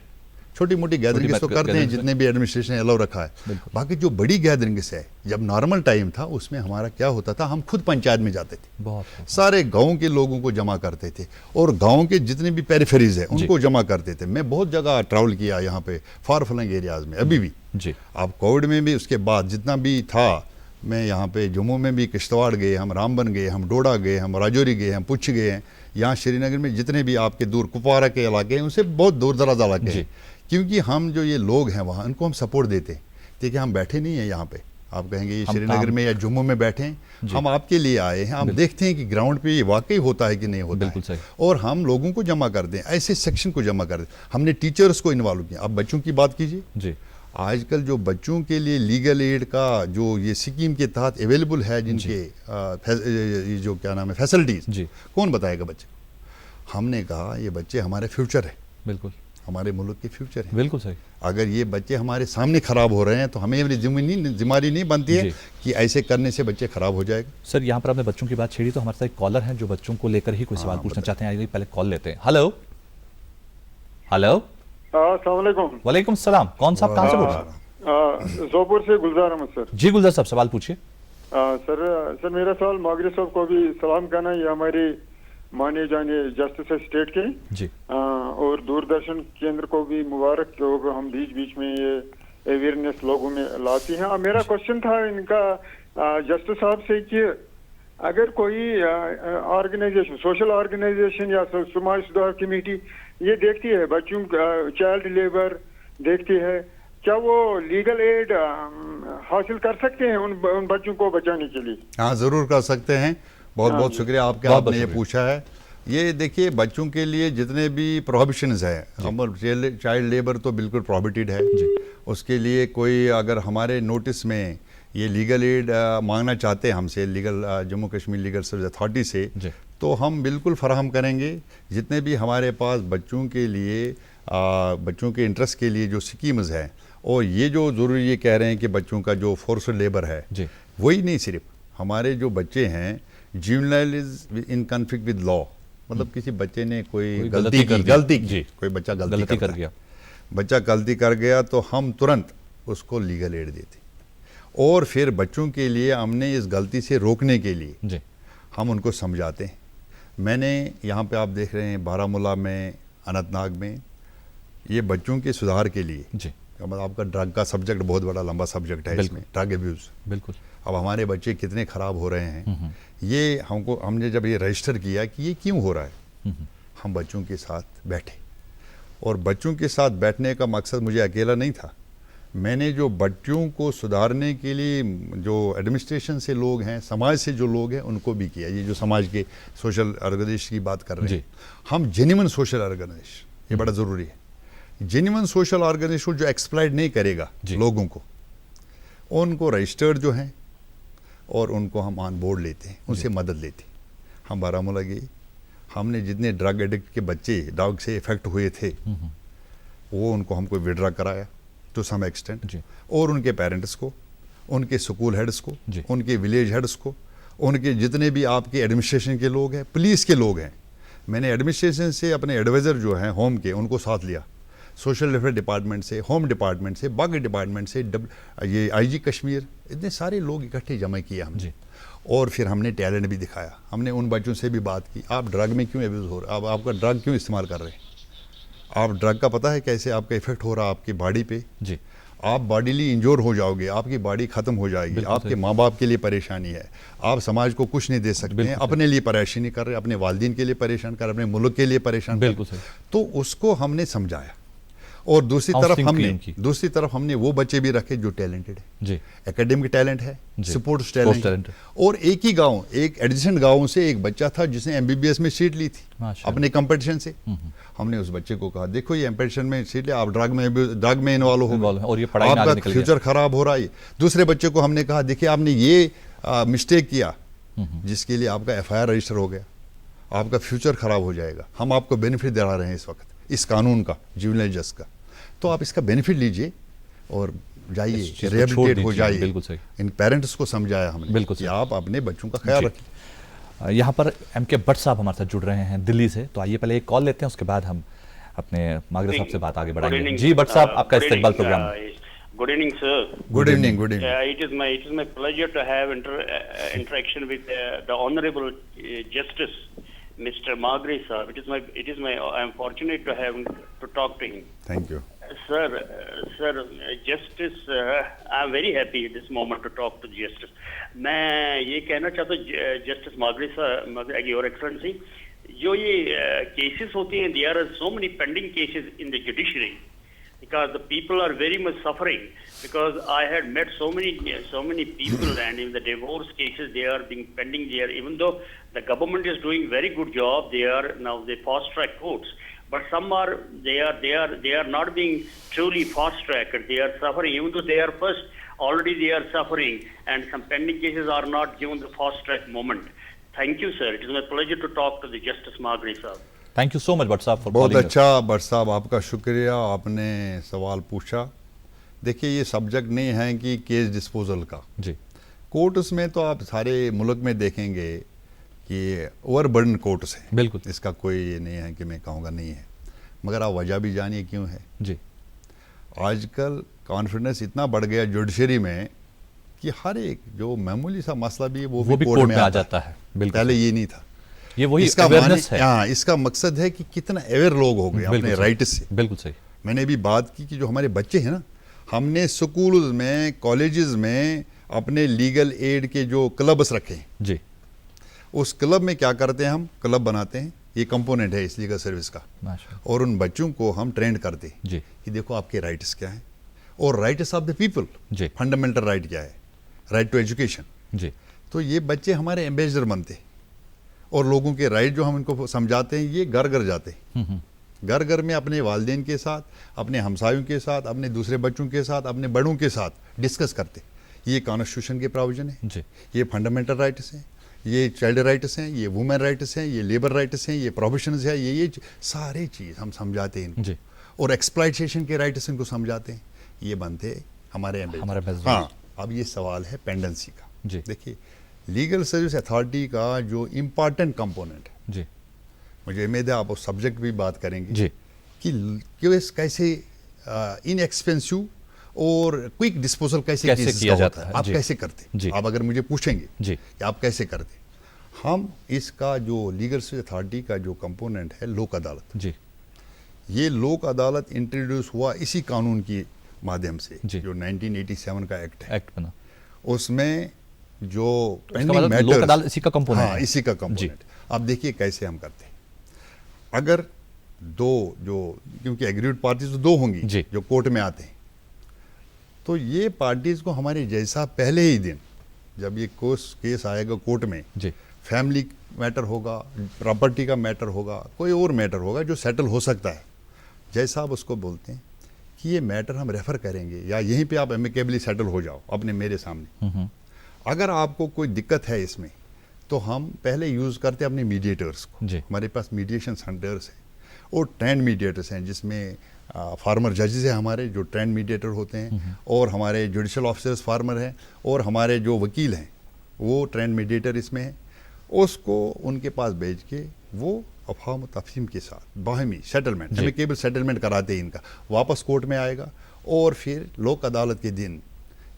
छोटी मोटी गैदरिंग्स तो करते हैं जितने भी एडमिनिस्ट्रेशन अलाउ रखा है, बाकी जो बड़ी गैदरिंग्स है, जब नॉर्मल टाइम था उसमें हमारा क्या होता था, हम खुद पंचायत में जाते थे, सारे गांव के लोगों को जमा करते थे, और गांव के जितने भी पेरिफेरीज है उनको जमा करते थे। मैं बहुत जगह ट्रैवल किया यहाँ पे फार फ्लंग एरियाज में, अभी भी जी, आप कोविड में भी, उसके बाद जितना भी था, मैं यहाँ पे जम्मू में भी किश्तवाड़ गए, हम रामबन गए, हम डोडा गए, हम राजौरी गए, हम पुंछ गए हैं, यहाँ श्रीनगर में जितने भी आपके दूर कुपवारा के इलाके हैं उनसे बहुत दूर दराज इलाके हैं, क्योंकि हम जो ये लोग हैं वहाँ उनको हम सपोर्ट देते हैं। देखिए हम बैठे नहीं हैं यहाँ पे, आप कहेंगे ये श्रीनगर में या जम्मू में बैठे हैं, हम आपके लिए आए हैं, हम देखते हैं कि ग्राउंड पे ये वाकई होता है कि नहीं होता है, और हम लोगों को जमा कर दें, ऐसे सेक्शन को जमा कर दें। हमने टीचर्स को इन्वॉल्व किया। अब बच्चों की बात कीजिए जी, आजकल जो बच्चों के लिए लीगल एड का जो ये स्कीम के तहत अवेलेबल है, जिनके ये जो क्या नाम है फैसिलिटीज, कौन बताएगा बच्चे हमने कहा ये बच्चे हमारे फ्यूचर है, बिल्कुल हमारे मुल्क के फ्यूचर है। बिल्कुल सही। अगर ये बच्चे हमारे सामने खराब हो रहे हैं तो हमें अपनी जिम्मेदारी नहीं बनती है जी। कि ऐसे करने से बच्चे खराब हो जाएगा। सर यहाँ पर आपने बच्चों की बात छेड़ी तो हमारे साथ एक कॉलर हैं जो बच्चों को लेकर ही कोई सवाल पूछना चाहते हैं। आइए पहले कॉल लेते हैं। हेलो हेलो अस्सलाम वालेकुम। वालेकुम सलाम। कौन साहब कहाँ से बोल रहे हैं? जोपुर से गुलजार अहमद सर। जी गुलजार साहब सवाल पूछिए। सर मेरा सवाल मागरे साहब को भी सलाम करना, ये हमारे माने जाने जस्टिस स्टेट के जी और दूरदर्शन केंद्र को भी मुबारक क्योंकि हम बीच बीच में ये अवेयरनेस लोगों में लाती हैं। मेरा क्वेश्चन था इनका जस्टिस साहब से कि अगर कोई ऑर्गेनाइजेशन, सोशल ऑर्गेनाइजेशन या समाज सुधार कमेटी ये देखती है बच्चों चाइल्ड लेबर देखती है, क्या वो लीगल एड हासिल कर सकते हैं उन बच्चों को बचाने के लिए? हाँ, ज़रूर कर सकते हैं। बहुत बहुत शुक्रिया आपका, आपने ये पूछा है। ये देखिए बच्चों के लिए जितने भी प्रोहिबिशंस है, हम चाइल्ड लेबर तो बिल्कुल प्रोहिबिटेड है। उसके लिए कोई अगर हमारे नोटिस में ये लीगल एड मांगना चाहते हैं हमसे, legal Jammu Kashmir legal service authority से, तो हम बिल्कुल फराहम करेंगे। जितने भी हमारे पास बच्चों के लिए बच्चों के इंटरेस्ट के लिए जो स्कीम्स हैं, और ये जो ज़रूरी ये कह रहे हैं कि बच्चों का जो फोर्स लेबर है वही नहीं, सिर्फ हमारे जो बच्चे हैं juvenile is in conflict with law, मतलब किसी बच्चे ने कोई गलती की, कोई बच्चा गलती कर गया, बच्चा गलती कर गया तो हम तुरंत उसको लीगल एड देते। और फिर बच्चों के लिए हमने इस गलती से रोकने के लिए हम उनको समझाते हैं। मैंने यहाँ पे आप देख रहे हैं बारामूला में, अनंतनाग में, ये बच्चों के सुधार के लिए मतलब आपका ड्रग का सब्जेक्ट बहुत बड़ा लंबा सब्जेक्ट है इसमें, ड्रग एब्यूज़। बिल्कुल। अब हमारे बच्चे कितने ख़राब हो रहे हैं, ये हमने जब ये रजिस्टर किया कि ये क्यों हो रहा है, हम बच्चों के साथ बैठे। और बच्चों के साथ बैठने का मकसद मुझे अकेला नहीं था, मैंने जो बच्चों को सुधारने के लिए जो एडमिनिस्ट्रेशन से लोग हैं, समाज से जो लोग हैं, उनको भी किया। ये जो समाज के सोशल ऑर्गेनाइजेशन की बात कर रहे हैं, हम जेन्युइन सोशल ऑर्गेनाइजेशन, ये बड़ा ज़रूरी है। जेन्युइन सोशल ऑर्गेनाइजेशन जो एक्सप्लॉइट नहीं करेगा लोगों को, उनको रजिस्टर्ड जो हैं और उनको हम ऑन बोर्ड लेते हैं, उनसे मदद लेते हैं। हम बारामूला गए, हमने जितने ड्रग एडिक्ट के बच्चे ड्रग से इफेक्ट हुए थे वो उनको हमको विड्रा कराया टू सम एक्सटेंट, और उनके पेरेंट्स को, उनके स्कूल हेड्स को, उनके विलेज हेड्स को, उनके जितने भी आपके एडमिनिस्ट्रेशन के लोग हैं, पुलिस के लोग हैं। मैंने एडमिनिस्ट्रेशन से अपने एडवाइज़र जो हैं होम के, उनको साथ लिया, सोशल वेलफेयर डिपार्टमेंट से, होम डिपार्टमेंट से, बाकी डिपार्टमेंट से, ये आईजी कश्मीर, इतने सारे लोग इकट्ठे जमा किए हमने। और फिर हमने टैलेंट भी दिखाया। हमने उन बच्चों से भी बात की, आप ड्रग में क्यों एब्यूज़ हो रहे हैं, आपका ड्रग क्यों इस्तेमाल कर रहे हैं, आप ड्रग का पता है कैसे आपका इफेक्ट हो रहा है आपकी बॉडी पे, आप बॉडीली इंजोर हो जाओगे, आपकी बॉडी ख़त्म हो जाएगी, आपके माँ बाप के लिए परेशानी है, आप समाज को कुछ नहीं दे सकते हैं, अपने लिए परेशानी कर रहे हैं, अपने वालिदैन के लिए परेशान कर रहे हैं, अपने मुल्क के लिए परेशान कर रहे हैं। तो उसको हमने समझाया। और दूसरी तरफ हमने वो बच्चे भी रखे जो टैलेंटेड है, एकेडमिक टैलेंट है, स्पोर्ट्स टैलेंट है। और एक ही गांव, एक एडजेसेंट गांव से एक बच्चा था जिसने एमबीबीएस में सीट ली थी अपने कंपटीशन से। हमने उस बच्चे को कहा, देखो ये कंपटीशन में सीट ले, आप ड्रग में इन्वॉल्व हो और ये पढ़ाई आपका फ्यूचर खराब हो रहा है। दूसरे बच्चे को हमने कहा, देखिए आपने ये मिस्टेक किया जिसके लिए आपका FIR रजिस्टर हो गया, आपका फ्यूचर खराब हो जाएगा, हम आपको बेनिफिट दिला रहे हैं इस वक्त इस कानून का, जुवेनाइल जस्टिस का, तो आप इसका बेनिफिट लीजिए और जाइए, रिहेबिलिटेट हो जाइए। बिल्कुल सही। इन पेरेंट्स को समझाया हमने, बिल्कुल कि आप अपने बच्चों का ख्याल रखिए। यहाँ पर MK भट्ट साहब हमारे साथ जुड़ रहे हैं दिल्ली से, तो आइए पहले एक कॉल लेते हैं, उसके बाद हम अपने मागरे साहब से बात आगे बढ़ाएंगे। जी भट्ट साहब, आपका इस्तेकबाल programme. Good evening, sir. Good evening. Good evening. It is my pleasure to have interaction with the Honorable Justice, Mr. Magre sir. I am fortunate to talk to him. Thank you. Sir, Justice, I am very happy at this moment to talk to Justice. मैं ये कहना चाहता हूँ Justice Magre sir, Your Excellency, जो ये cases होती हैं, there are so many pending cases in the judiciary. Because the people are very much suffering, because I had met so many people, and in the divorce cases they are being pending there, even though the government is doing very good job, they are now the fast track courts, but some are they are not being truly fast tracked, they are suffering, even though they are already they are suffering, and some pending cases are not given the fast track moment. Thank you, sir. It is my pleasure to talk to the Justice Magre sir. Thank you so much Bhatt साहब for बहुत calling अच्छा भट्ट साहब, आपका शुक्रिया, आपने सवाल पूछा। देखिए ये सब्जेक्ट नहीं है कि केस डिस्पोजल का। जी कोर्ट्स में तो आप सारे मुल्क में देखेंगे कि ओवरबर्डन कोर्ट्स हैं, बिल्कुल इसका कोई ये नहीं है कि मैं कहूँगा नहीं है, मगर आप वजह भी जानिए क्यों है। जी आजकल कॉन्फिडेंस इतना बढ़ गया जुडिशरी में कि हर एक जो मामूली सा मसला भी है वो भी कोर्ट में आ आता जाता है। बिल्कुल पहले ये नहीं था। ये वही इसका अवेयरनेस है। हाँ, इसका मकसद है कि कितना अवेयर लोग हो गए अपने राइट से। बिल्कुल सही। मैंने भी बात की कि जो हमारे बच्चे हैं ना, हमने स्कूल में कॉलेजेस में अपने लीगल एड के जो क्लब्स रखे हैं, जी उस क्लब में क्या करते हैं, हम क्लब बनाते हैं, ये कंपोनेंट है इस लीगल सर्विस का, माशाअल्लाह। और उन बच्चों को हम ट्रेंड करते हैं जी कि देखो आपके राइट्स क्या हैं और राइट्स ऑफ द पीपल, जी फंडामेंटल राइट क्या है, राइट टू एजुकेशन। जी तो ये बच्चे हमारे एम्बेसडर बनते हैं और लोगों के राइट जो हम इनको समझाते हैं ये घर घर जाते हैं, घर घर में अपने वालिदैन के साथ, अपने हमसायों के साथ, अपने दूसरे बच्चों के साथ, अपने बड़ों के साथ डिस्कस करते। ये कॉन्स्टिट्यूशन के प्रोविजन है, जी ये फंडामेंटल राइट्स हैं, ये चाइल्ड राइट्स हैं, ये वुमेन राइट्स हैं, ये लेबर राइट्स हैं, ये प्रोविजंस है, ये सारे चीज़ हम समझाते हैं इनको। जी और एक्सप्लॉइटेशन के राइट्स इनको समझाते हैं। ये बनते हमारे हमारे एम्बेसडर। ambassador। हाँ, अब ये सवाल है पेंडेंसी का। जी देखिए लीगल सर्विस अथॉरिटी का जो इम्पॉर्टेंट कंपोनेंट है, जी मुझे उम्मीद है आप उस सब्जेक्ट भी बात करेंगे जी कि केस कैसे इनएक्सपेंसिव और क्विक डिस्पोजल कैसे किया जाता है। आप जी। कैसे करते जी। आप अगर मुझे पूछेंगे जी कि आप कैसे करते, हम इसका जो लीगल सर्विस अथॉरिटी का जो कंपोनेंट है लोक अदालत, जी ये लोक अदालत इंट्रोड्यूस हुआ इसी कानून के माध्यम से जी। जो 1987 का एक्ट है। एक्ट बना। उसमें जो उसका मतलब लोक अदालत इसी का कंपोनेंट हाँ है। इसी का कंपोनेंट। अब देखिए कैसे हम करते हैं। अगर दो जो, क्योंकि एग्रीड पार्टीज तो दो होंगी जी। जो कोर्ट में आते हैं, तो ये पार्टीज को हमारे जैसा पहले ही दिन जब ये केस आएगा कोर्ट में, जी फैमिली मैटर होगा, प्रॉपर्टी का मैटर होगा, कोई और मैटर होगा जो सेटल हो सकता है, जैसा आप उसको बोलते हैं कि ये मैटर हम रेफर करेंगे या यहीं पे आप एमिकेबली सेटल हो जाओ अपने मेरे सामने। अगर आपको कोई दिक्कत है इसमें तो हम पहले यूज़ करते हैं अपने मीडिएटर्स को। जी। हमारे पास मीडिएशन सेंटर्स हैं और ट्रेंड मीडिएटर्स हैं, जिसमें फार्मर जजेस हैं हमारे जो ट्रेंड मीडिएटर होते हैं, और हमारे जुडिशल ऑफिसर्स फार्मर हैं, और हमारे जो वकील हैं वो ट्रेंड मीडिएटर इसमें हैं। उसको उनके पास भेज के वो अफाम तफहीम के साथ बाहमी सेटलमेंट, एमिकेबल सेटलमेंट कराते हैं, इनका वापस कोर्ट में आएगा। और फिर लोक अदालत के दिन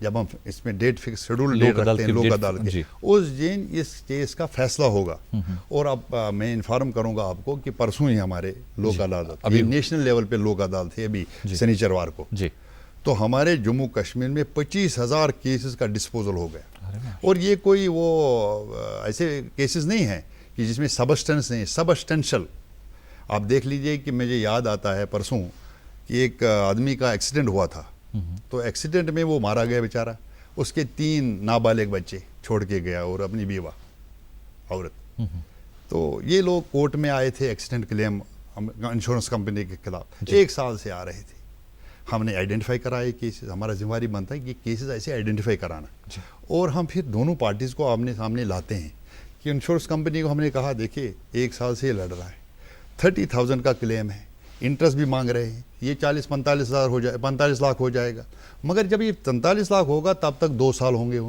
जब हम इसमें डेट फिक्स शेड्यूल डेट रखते हैं लोक अदालत के, उस दिन इस केस का फैसला होगा। और अब मैं इन्फॉर्म करूंगा आपको कि परसों ही हमारे लोक अदालत, अभी नेशनल लेवल पे लोक अदालत है अभी शनिचरवार को, तो हमारे जम्मू कश्मीर में 25,000 केसेस का डिस्पोजल हो गया। और ये कोई वो ऐसे केसेस नहीं है कि जिसमें सबस्टेंस नहीं, सबस्टेंशियल। आप देख लीजिए कि मुझे याद आता है परसों कि एक आदमी का एक्सीडेंट हुआ था, तो एक्सीडेंट में वो मारा गया बेचारा, उसके 3 नाबालिग बच्चे छोड़ के गया और अपनी बीवा औरत। तो ये लोग कोर्ट में आए थे एक्सीडेंट क्लेम इंश्योरेंस कंपनी के खिलाफ, 1 साल से आ रहे थे। हमने आइडेंटिफाई कराए केसेस, हमारा जिम्मेवारी बनता है कि केसेस ऐसे आइडेंटिफाई कराना, और हम फिर दोनों पार्टीज़ को आमने सामने लाते हैं कि इंश्योरेंस कंपनी को हमने कहा देखिए 1 साल से ये लड़ रहा है, 30,000 का क्लेम है, इंटरेस्ट भी मांग रहे हैं, ये 40-45 हज़ार हो जाए, 45 लाख हो जाएगा, मगर जब ये 45 लाख होगा तब तक 2 साल होंगे।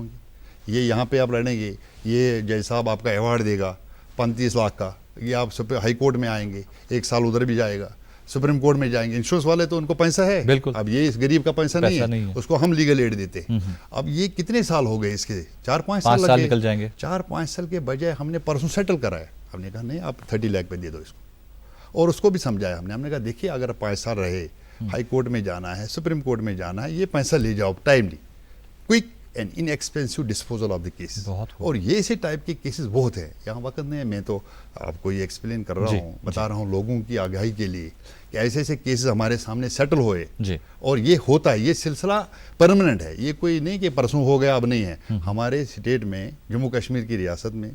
ये यहाँ पे आप लड़ेंगे, ये जज साहब आपका अवार्ड देगा 35 लाख का, ये आप हाई कोर्ट में आएंगे, 1 साल उधर भी जाएगा, सुप्रीम कोर्ट में जाएंगे। इंश्योरेंस वाले तो उनको पैसा है, बिल्कुल। अब ये इस गरीब का पैसा नहीं है, उसको हम लीगल एड देते हैं। अब ये कितने साल हो गए इसके, 4-5 साल निकल जाएंगे। 4-5 साल के बजाय हमने परसों सेटल कराया। हमने कहा नहीं आप 30 लाख पे दे दो इसको, और उसको भी समझाया हमने कहा देखिए अगर 5 साल रहे, हाई कोर्ट में जाना है, सुप्रीम कोर्ट में जाना है, ये पैसा ले जाओ timely, quick and inexpensive disposal of the cases. और ये इसी टाइप के केसेस बहुत है, यहाँ वक्त नहीं है, मैं तो आपको ये एक्सप्लेन कर रहा हूँ, बता रहा हूँ लोगों की आगाही के लिए कि ऐसे ऐसे केसेस हमारे सामने सेटल हुए, और ये होता है, ये सिलसिला परमानेंट है, ये कोई नहीं कि परसों हो गया अब नहीं है। हमारे स्टेट में, जम्मू कश्मीर की रियासत में,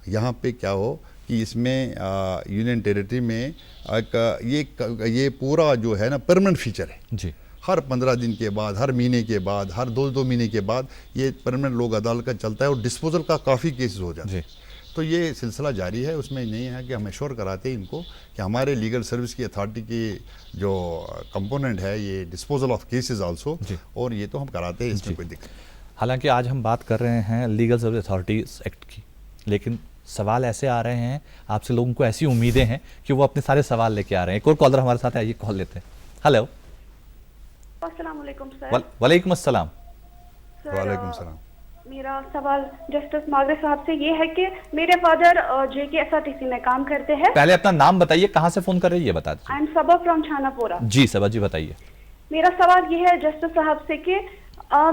यहाँ पे क्या हो कि इसमें यूनियन टेरिटरी में ये पूरा जो है ना परमानेंट फीचर है जी। हर 15 दिन के बाद, हर महीने के बाद, हर 2 महीने के बाद ये परमानेंट लोक अदालत का चलता है, और डिस्पोजल का काफ़ी केसेस हो जाते हैं। तो ये सिलसिला जारी है, उसमें नहीं है कि हम एश्योर कराते हैं इनको कि हमारे लीगल सर्विस की अथॉरिटी की जो कंपोनेंट है ये डिस्पोजल ऑफ केसेस आल्सो, और ये तो हम कराते हैं, इसमें कोई दिक्कत नहीं। हालांकि आज हम बात कर रहे हैं लीगल सर्विस अथॉरिटीज एक्ट की, लेकिन सवाल ऐसे आ रहे हैं आपसे, लोगों को ऐसी उम्मीदें हैं कि वो अपने सारे सवाल लेके आ रहे हैं। एक और कॉलर हमारे साथ है, आइए कॉल लेते हैं। हेलो, अस्सलाम वालेकुम सर। वालेकुम अस्सलाम। सर, वालेकुम सलाम। मेरा सवाल जस्टिस मागरे साहब से ये है कि मेरे फादर JKSRTC में काम करते हैं। पहले अपना नाम बताइए, कहाँ से फोन कर रही है, बता दीजिए। I am Saba from छानापोरा। जी सबा जी बताइए। मेरा सवाल ये है जस्टिस साहब से कि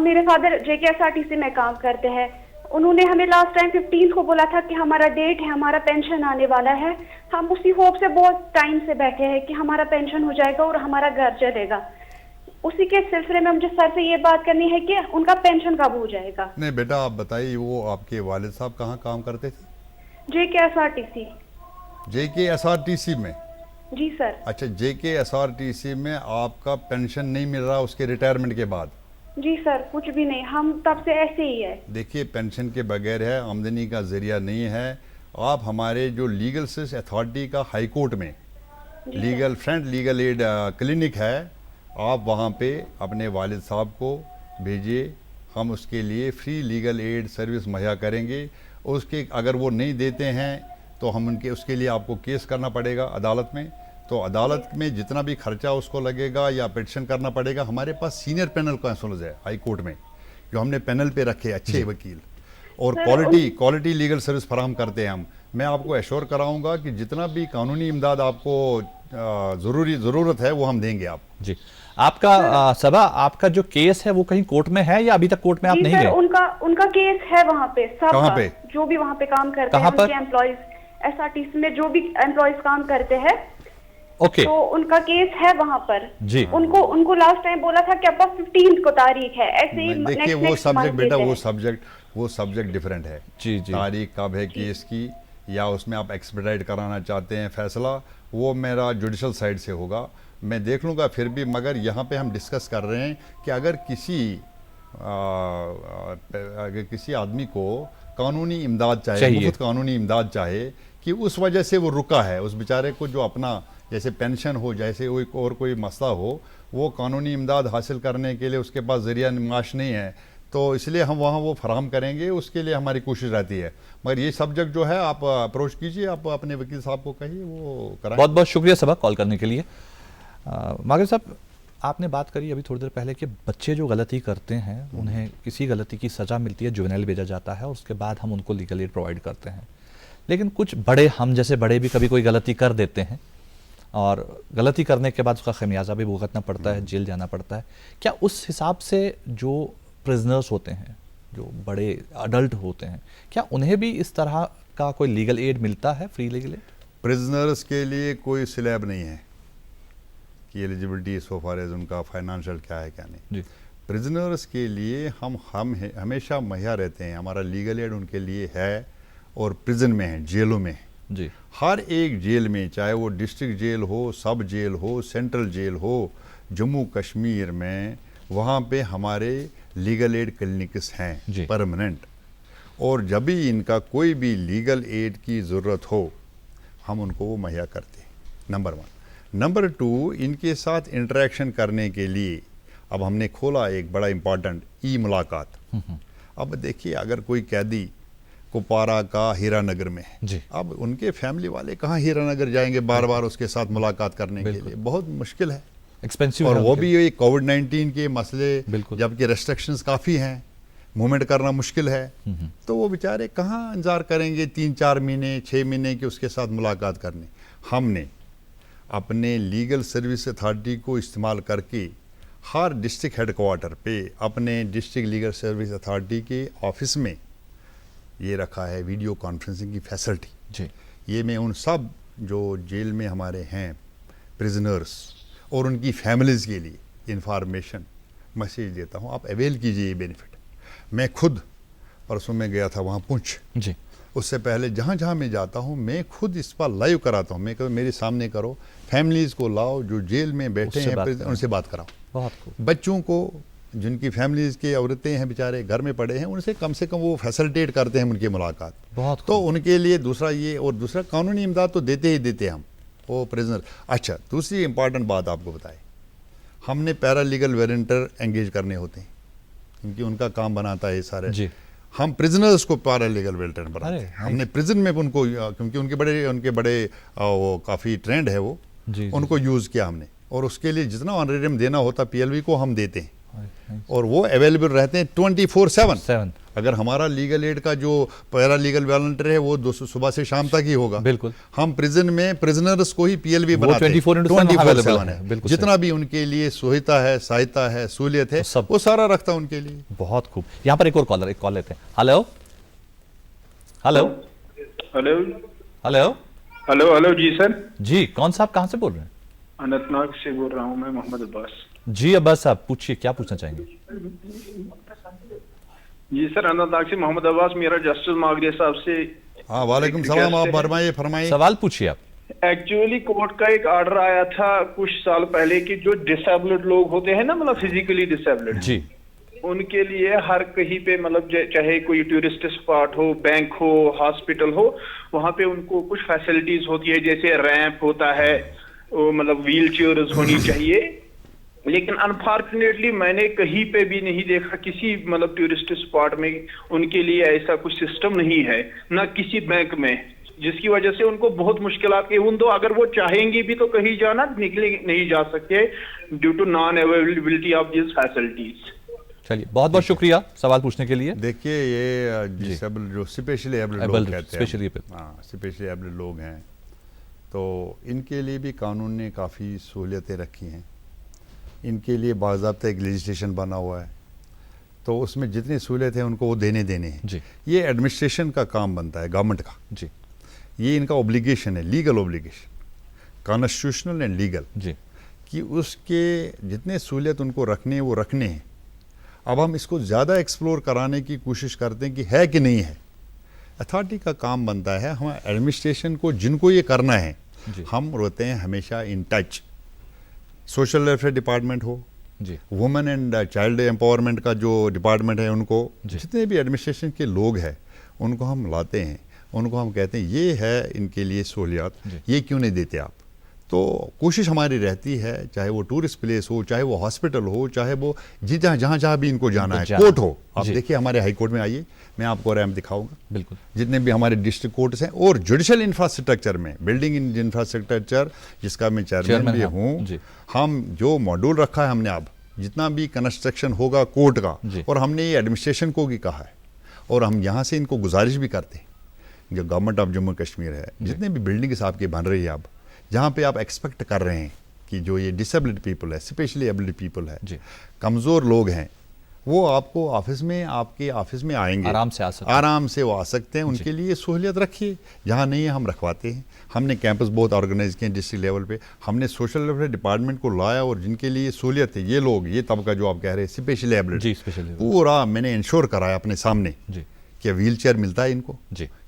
मेरे फादर JKSRTC में काम करते हैं। उन्होंने हमें लास्ट टाइम 15 को बोला था कि हमारा डेट है, हमारा पेंशन आने वाला है। हम उसी होप से बहुत टाइम से बैठे हैं कि हमारा पेंशन हो जाएगा और हमारा घर चलेगा। उसी के सिलसिले में मुझे सर से ये बात करनी है कि उनका पेंशन कब हो जाएगा। नहीं बेटा, आप बताइए, वो आपके वालिद साहब कहाँ काम करते थे? JKSRTC। JKSRTC में? जी सर। अच्छा, JKSRTC में आपका पेंशन नहीं मिल रहा उसके रिटायरमेंट के बाद? जी सर, कुछ भी नहीं, हम तब से ऐसे ही है। देखिए, पेंशन के बगैर है, आमदनी का जरिया नहीं है। आप हमारे जो लीगल सर्विस अथॉरिटी का हाई कोर्ट में legal front legal aid clinic है, आप वहाँ पे अपने वालिद साहब को भेजिए, हम उसके लिए फ्री लीगल एड सर्विस मुहैया करेंगे। उसके अगर वो नहीं देते हैं तो हम उसके लिए आपको केस करना पड़ेगा अदालत में। तो अदालत में जितना भी खर्चा उसको लगेगा या पिटीशन करना पड़ेगा, हमारे पास सीनियर पैनल काउंसिलर्स है हाई कोर्ट में जो हमने पैनल पे रखे अच्छे वकील, और क्वालिटी लीगल सर्विस फराहम करते हैं हम। मैं आपको एश्योर कराऊंगा कि जितना भी कानूनी इमदाद आपको ज़रूरत है वो हम देंगे आपको। जी, आपका सबा, आपका जो केस है वो कहीं कोर्ट में है या अभी तक कोर्ट में आप नहीं गए? उनका केस है वहाँ पे, सब कहाँ पे? जो भी वहाँ पे काम करते हैं, उनके एम्प्लॉइज SRTC में जो भी एम्प्लॉइज काम करते हैं, ओके, तो उनका केस है वहाँ पर जी। उनको लास्ट टाइम बोला था कि आपका 15 को तारीख है, ऐसे ही देखिए वो सब्जेक्ट बेटा, वो सब्जेक्ट डिफरेंट है। जी जी, तारीख कब है केस की, या उसमें आप एक्सपेडाइट कराना चाहते हैं फैसला, वो मेरा जुडिशल साइड से होगा, मैं देख लूँगा। फिर भी मगर यहाँ पे हम डिस्कस कर रहे हैं कि अगर किसी आदमी को कानूनी इमदाद चाहिए, मुफ्त कानूनी इमदाद चाहे, कि उस वजह से वो रुका है, उस बेचारे को जो अपना जैसे पेंशन हो, जैसे और कोई मसला हो, वो कानूनी इमदाद हासिल करने के लिए उसके पास जरिया माश नहीं है, तो इसलिए हम वहाँ वो फराहम करेंगे, उसके लिए हमारी कोशिश रहती है। मगर ये सब्जेक्ट जो है आप अप्रोच कीजिए, आप अपने वकील साहब को कहिए, वो कराएं। बहुत बहुत शुक्रिया सबा कॉल करने के लिए। मागरे साहब, आपने बात करी अभी थोड़ी देर पहले कि बच्चे जो गलती करते हैं उन्हें किसी गलती की सज़ा मिलती है, जुवेनाइल भेजा जाता है और उसके बाद हम उनको लीगल एड प्रोवाइड करते हैं। लेकिन कुछ बड़े, हम जैसे बड़े भी कभी कोई गलती कर देते हैं और गलती करने के बाद उसका खमियाजा भी भुगतना पड़ता है, जेल जाना पड़ता है। क्या उस हिसाब से जो प्रिजनर्स होते हैं, जो बड़े अडल्ट होते हैं, क्या उन्हें भी इस तरह का कोई लीगल एड मिलता है, फ्री लीगल एड? प्रिजनर्स के लिए कोई स्लैब नहीं है कि एलिजिबिलिटी सो फार एज उनका फाइनेंशियल क्या है क्या नहीं। प्रिजनर्स के लिए हम हमेशा मुहैया रहते हैं, हमारा लीगल एड उनके लिए है, और प्रिजन में है, जेलों में है जी। हर एक जेल में, चाहे वो डिस्ट्रिक्ट जेल हो, सब जेल हो, सेंट्रल जेल हो, जम्मू कश्मीर में, वहाँ पे हमारे लीगल एड क्लिनिक्स हैं परमानेंट, और जब भी इनका कोई भी लीगल एड की ज़रूरत हो हम उनको वो मुहैया करते हैं, नंबर 1। नंबर 2, इनके साथ इंटरेक्शन करने के लिए अब हमने खोला एक बड़ा इम्पॉर्टेंट मुलाकात। अब देखिए, अगर कोई कैदी कुपवारा का हीरानगर में है, अब उनके फैमिली वाले कहाँ हीरानगर जाएंगे बार बार उसके साथ मुलाकात करने के लिए, बहुत मुश्किल है, एक्सपेंसिव, और वो भी ये कोविड-19 के मसले, जबकि रेस्ट्रिक्शंस काफ़ी हैं, मूवमेंट करना मुश्किल है, तो वो बेचारे कहाँ इंतजार करेंगे 3-4 महीने 6 महीने की उसके साथ मुलाकात करने। हमने अपने लीगल सर्विस अथॉरिटी को इस्तेमाल करके हर डिस्ट्रिक्ट हेडक्वार्टर पे अपने डिस्ट्रिक्ट लीगल सर्विस अथॉरिटी के ऑफिस में ये रखा है वीडियो कॉन्फ्रेंसिंग की फैसिलिटी जी। ये मैं उन सब जो जेल में हमारे हैं प्रिजनर्स और उनकी फैमिलीज़ के लिए इंफॉर्मेशन मैसेज देता हूँ, आप अवेल कीजिए ये बेनिफिट। मैं खुद परसों में गया था वहाँ पुंछ जी, उससे पहले जहाँ जहाँ मैं जाता हूँ मैं खुद इस पर लाइव कराता हूँ, मैं कहता मेरे सामने करो, फैमिलीज़ को लाओ जो जेल में बैठे हैं, उनसे बात कराओ, बच्चों को जिनकी फैमिलीज की औरतें हैं बेचारे घर में पड़े हैं, उनसे कम से कम वो फैसिलिटेट करते हैं उनकी मुलाकात। बहुत तो उनके लिए दूसरा ये, और दूसरा कानूनी इमदाद तो देते ही देते हम वो प्रिजनर। अच्छा, दूसरी इंपॉर्टेंट बात आपको बताएं, हमने पैरा लीगल वेरेंटर एंगेज करने होते हैं क्योंकि उनका काम बनाता है ये सारे जी। हम प्रिजनर्स को पैरा लीगल वेरेंटर बनाते हैं। अरे, हमने प्रिजन में उनको, क्योंकि उनके बड़े वो काफ़ी ट्रेंड है वो, जी, उनको यूज़ किया हमने, और उसके लिए जितना ऑनरेरियम देना होता PLV को हम देते हैं, और वो अवेलेबल रहते हैं 24/7। अगर हमारा लीगल एड का जो पैरा लीगल वॉलंटियर है वो सुबह से शाम तक ही होगा। बिल्कुल। हम प्रिजन में प्रिजनर्स को ही PLV बनाते हैं, 24/7 है। बिल्कुल जितना भी उनके लिए सुविधा है, सहायता है, सहूलियत है, वो सारा रखता है उनके लिए। बहुत खूब। यहाँ पर एक कॉल लेते हैं। Hello hello hello hello hello hello जी सर। जी, कौन साहब कहाँ से बोल रहे हैं? अनंतनाग से बोल रहा हूँ मैं, मोहम्मद अब्बास। जी अब्बास साहब, पूछिए, क्या पूछना चाहेंगे? जी सर, अनंतनाग से मोहम्मद अब्बास। मेरा जस्टिस मागरे साहब से। हाँ, वालेकुम सलाम। आप फरमाइए। सवाल पूछिए आप। एक्चुअली कोर्ट का एक ऑर्डर आया था कुछ साल पहले कि जो डिसेबल्ड लोग होते हैं ना, मतलब फिजिकली डिसेबल्ड, जी, उनके लिए हर कहीं पे, मतलब चाहे कोई टूरिस्ट स्पॉट हो, बैंक हो, हॉस्पिटल हो, वहां पे उनको कुछ फैसिलिटीज होती है, जैसे रैंप होता है, मतलब व्हील चेयर्स होनी चाहिए। लेकिन अनफॉर्चुनेटली मैंने कहीं पे भी नहीं देखा किसी मतलब टूरिस्ट स्पॉट में उनके लिए ऐसा कुछ सिस्टम नहीं है, ना किसी बैंक में, जिसकी वजह से उनको बहुत मुश्किलात के उन दो अगर वो चाहेंगे भी तो कहीं जाना निकले नहीं जा सकते due to non availability of this facilities. चलिए, बहुत बहुत शुक्रिया सवाल पूछने के लिए। देखिए, ये डिसेबल जो स्पेशली एबल्ड लोग कहते हैं, हाँ, स्पेशली एबल्ड लोग हैं, तो इनके लिए भी कानून ने काफ़ी सहूलियतें रखी हैं। इनके लिए बाज़ाब्ता एक लेजिस्लेशन बना हुआ है, तो उसमें जितनी सहूलियत है उनको वो देने हैं जी। ये एडमिनिस्ट्रेशन का काम बनता है, गवर्नमेंट का जी। ये इनका ऑब्लिगेशन है, legal obligation, constitutional and legal जी, कि उसके जितने सहूलियत उनको रखने हैं वो रखने हैं। अब हम इसको ज़्यादा एक्सप्लोर कराने की कोशिश करते हैं कि है कि नहीं है। अथॉरिटी का काम बनता है, हम एडमिनिस्ट्रेशन को जिनको ये करना है, हम रहते हैं हमेशा in touch. Social welfare department हो जी, वुमेन एंड चाइल्ड एम्पावरमेंट का जो डिपार्टमेंट है, उनको जितने भी एडमिनिस्ट्रेशन के लोग हैं उनको हम लाते हैं, उनको हम कहते हैं ये है इनके लिए सहूलियत, ये क्यों नहीं देते आप। तो कोशिश हमारी रहती है, चाहे वो टूरिस्ट प्लेस हो, चाहे वो हॉस्पिटल हो, चाहे वो जहाँ भी इनको जाना है, कोर्ट हो। आप देखिए हमारे हाई कोर्ट में आइए, मैं आपको रैम्प दिखाऊंगा। बिल्कुल, जितने भी हमारे डिस्ट्रिक्ट कोर्ट्स हैं और जुडिशल इंफ्रास्ट्रक्चर में, बिल्डिंग इंफ्रास्ट्रक्चर जिसका मैं चेयरमैन भी हूँ, हम जो मॉड्यूल रखा है हमने, अब जितना भी कंस्ट्रक्शन होगा कोर्ट का, और हमने ये एडमिनिस्ट्रेशन को भी कहा है, और हम यहाँ से इनको गुजारिश भी करते हैं, जो गवर्नमेंट ऑफ जम्मू कश्मीर है, जितने भी बिल्डिंग्स आपकी बन रही है अब, जहाँ पे आप एक्सपेक्ट कर रहे हैं कि जो ये डिसेबल्ड पीपल है, स्पेशली एबल्ड पीपल है, कमज़ोर लोग हैं, वो आपको ऑफिस में, आपके ऑफिस में आएंगे, आराम से आ सकते हैं, आराम से वो आ सकते हैं। उनके लिए सहूलियत रखिए, जहाँ नहीं है हम रखवाते हैं। हमने कैंपस बहुत ऑर्गेनाइज किए डिस्ट्रिक्ट लेवल पे, हमने सोशल वेलफेयर डिपार्टमेंट को लाया, और जिनके लिए सहूलियत है, ये लोग, ये तबका जो आप कह रहे हैं स्पेशली एबल्ड, पूरा मैंने इंश्योर कराया अपने सामने, क्या व्हील चेयर मिलता है इनको,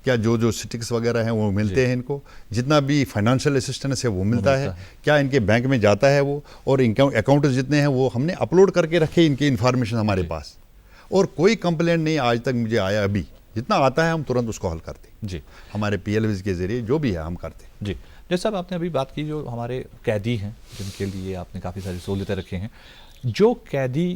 क्या जो स्टिक्स वगैरह हैं वो मिलते हैं इनको, जितना भी फाइनेंशियल असिस्टेंस है वो मिलता है, क्या इनके बैंक में जाता है वो, और इनके अकाउंट्स जितने हैं वो हमने अपलोड करके रखे, इनकी इन्फॉर्मेशन हमारे पास, और कोई कंप्लेंट नहीं आज तक मुझे आया। अभी जितना आता है हम तुरंत उसको हल करते हैं जी, हमारे PLVs के जरिए जो भी है हम करते हैं जी। जैसे आपने अभी बात की, जो हमारे कैदी हैं जिनके लिए आपने काफ़ी सारी सहूलियतें रखी हैं, जो कैदी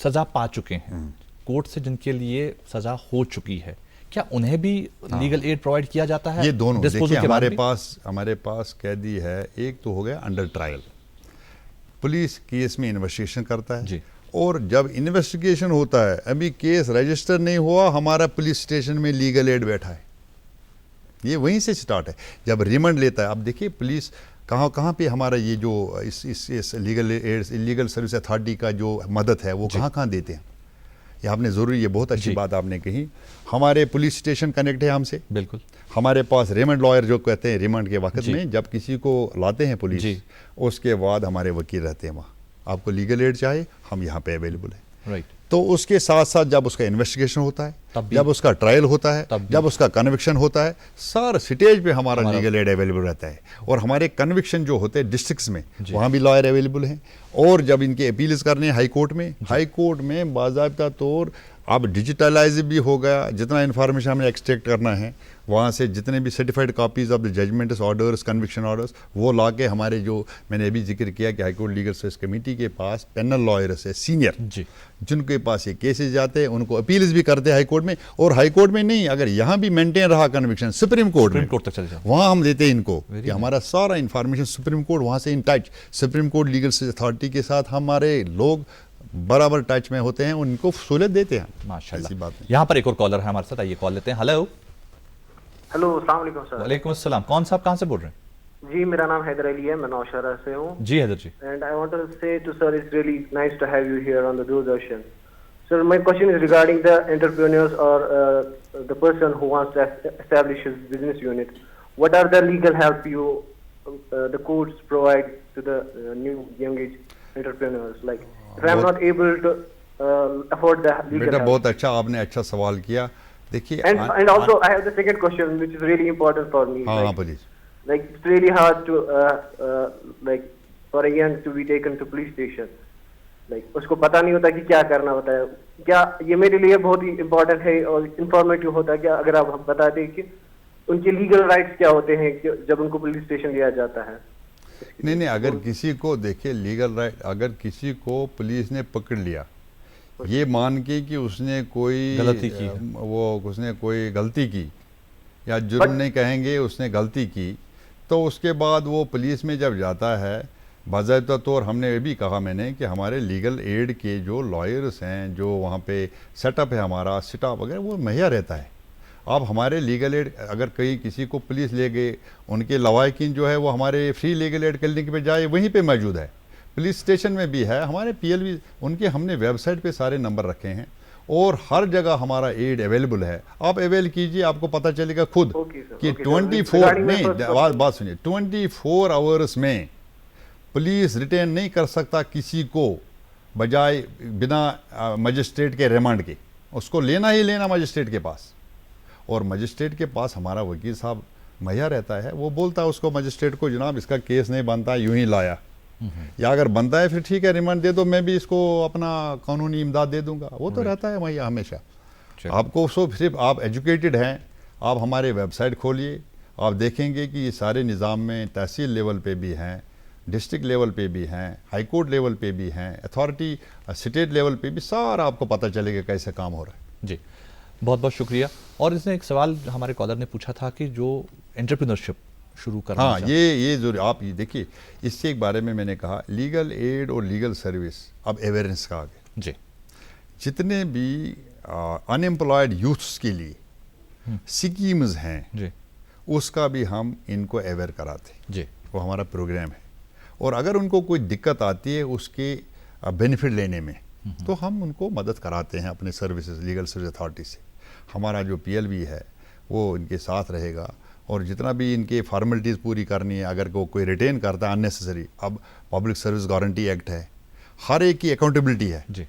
सज़ा पा चुके हैं कोर्ट से, जिनके लिए सज़ा हो चुकी है, क्या उन्हें भी लीगल एड प्रोवाइड किया जाता है? ये दोनों देखिए, हमारे पास कैदी है, एक तो हो गया अंडर ट्रायल, पुलिस केस में इन्वेस्टिगेशन करता है जी, और जब इन्वेस्टिगेशन होता है, अभी केस रजिस्टर नहीं हुआ, हमारा पुलिस स्टेशन में लीगल एड बैठा है, ये वहीं से स्टार्ट है। जब रिमांड लेता है, अब देखिए पुलिस कहाँ पे हमारा ये जो इस legal aid, illegal service authority का जो मदद है वो कहाँ देते हैं, ये आपने ज़रूरी, ये बहुत अच्छी बात आपने कही। हमारे पुलिस स्टेशन कनेक्ट है हमसे, बिल्कुल। हमारे पास रिमांड लॉयर जो कहते हैं, रिमांड के वक्त में जब किसी को लाते हैं पुलिस, उसके बाद हमारे वकील रहते हैं वहाँ, आपको लीगल एड चाहिए, हम यहाँ पे अवेलेबल है, राइट। तो उसके साथ साथ जब उसका इन्वेस्टिगेशन होता है, तब भी- जब उसका ट्रायल होता है, तब भी- जब उसका कन्विक्शन होता है, सार स्टेज पे हमारा लीगल एड अवेलेबल रहता है। और हमारे कन्विक्शन जो होते हैं डिस्ट्रिक्ट्स में, वहाँ भी लॉयर अवेलेबल हैं। और जब इनके अपील्स करने हैं हाई कोर्ट में बाज़ाब्ता तौर अब डिजिटलाइज भी हो गया। जितना इन्फॉर्मेशन हमें एक्सट्रैक्ट करना है वहाँ से, जितने भी certified copies of the judgments, orders, conviction orders, वो ला के हमारे जो मैंने अभी जिक्र किया कि high court legal service committee के पास पैनल लॉयर्स है सीनियर, जी, जिनके पास ये केसेस जाते हैं, उनको अपील्स भी करते हैं हाई कोर्ट में। और हाई कोर्ट में नहीं, अगर यहाँ भी मेंटेन रहा कन्विक्शन सुप्रीम कोर्ट सुप्रीम में, कोर्ट तक चले जाओ। वहाँ हम देते हैं इनको Very कि हमारा सारा इंफॉर्मेशन सुप्रीम कोर्ट वहाँ से in touch. Supreme court legal service authority के साथ हमारे लोग बराबर टच में होते हैं, उनको सहूलियत देते हैं। ऐसी माशाल्लाह। बात नहीं। यहाँ पर एक और कॉलर है हमारे साथ, आइए कॉल लेते हैं। हेलो, हेलो, अस्सलाम वालेकुम सर। वालेकुम अस्सलाम। कौन साहब कहाँ से बोल रहे हैं? जी, मेरा नाम हैदर अली है, मैं नौशहरा से हूँ। जी हैदर जी। And I want to say to sir, it's really nice to have you here on the Doordarshan. Sir, my question is regarding the entrepreneurs और the person who wants to establish his business unit. What are the legal help you the courts provide to the new young age entrepreneurs? Like if I am not able to afford the legal बेटा help. बहुत अच्छा, आपने अच्छा सवाल किया। देखिए And also I have the second question, which is really important for me. हाँ, Like, please. like it's really hard to like for a young to be taken to police station. Like उसको पता नहीं होता कि क्या करना होता है। क्या ये मेरे लिए बहुत ही इम्पोर्टेंट है और इंफॉर्मेटिव होता है क्या अगर आप बता दें कि उनके लीगल राइट्स क्या होते हैं कि जब उनको पुलिस स्टेशन लिया जाता है? नहीं, अगर किसी को देखिए लीगल राइट, अगर किसी को पुलिस ने पकड़ लिया ये मान के कि उसने कोई गलती की, उसने कोई गलती की या जुर्म नहीं कहेंगे, उसने गलती की, तो उसके बाद वो पुलिस में जब जाता है, बाज़ाब्ता तौर हमने ये भी कहा मैंने कि हमारे लीगल एड के जो लॉयर्स हैं, जो वहाँ पे सेटअप है हमारा स्टाफ वगैरह, वो मुहैया रहता है। अब हमारे लीगल एड अगर कहीं किसी को पुलिस ले गए, उनके लवाकिन जो है वो हमारे फ्री लीगल एड क्लिनिक पे जाए, वहीं पे मौजूद है। पुलिस स्टेशन में भी है, हमारे PLV उनके हमने वेबसाइट पे सारे नंबर रखे हैं और हर जगह हमारा एड अवेलेबल है। आप अवेल कीजिए, आपको पता चलेगा खुद कि 24 में बात सुनिए, 24 आवर्स में पुलिस रिटेन नहीं कर सकता किसी को बजाय बिना मजिस्ट्रेट के रिमांड के। उसको लेना ही लेना मजिस्ट्रेट के पास, और मजिस्ट्रेट के पास हमारा वकील साहब मुहैया रहता है। वो बोलता है उसको मजिस्ट्रेट को, जनाब इसका केस नहीं बनता, यूं ही लाया, या अगर बनता है फिर ठीक है रिमांड दे दो, मैं भी इसको अपना कानूनी इमदाद दे दूंगा। वो तो रहता है मुहैया हमेशा। आपको सिर्फ आप एजुकेटेड हैं, आप हमारे वेबसाइट खोलिए, आप देखेंगे कि ये सारे निज़ाम में तहसील लेवल पे भी हैं, डिस्ट्रिक्ट लेवल पे भी हैं, हाई कोर्ट लेवल पे भी हैं, अथॉरिटी स्टेट लेवल पे भी, सारा आपको पता चलेगा कैसे काम हो रहा है। जी, बहुत बहुत शुक्रिया। और इसमें एक सवाल हमारे कॉलर ने पूछा था कि जो एंटरप्रेन्योरशिप शुरू करना, हाँ, ये जरूर आप ये देखिए, इससे एक बारे में मैंने कहा लीगल एड और लीगल सर्विस अब अवेयरनेस का आगे। जी, जितने भी अनएम्प्लॉयड यूथ्स के लिए स्कीम्स हैं, जी, उसका भी हम इनको अवेयर कराते हैं। जी, वो हमारा प्रोग्राम है। और अगर उनको कोई दिक्कत आती है उसके बेनिफिट लेने में, तो हम उनको मदद कराते हैं अपने सर्विसेज लीगल सर्विस अथॉरिटी से। हमारा जो PLV है वो इनके साथ रहेगा, और जितना भी इनके फॉर्मेलिटीज़ पूरी करनी है, अगर कोई रिटेन करता है अननेसेसरी, अब पब्लिक सर्विस गारंटी एक्ट है, हर एक की अकाउंटेबिलिटी है। जी,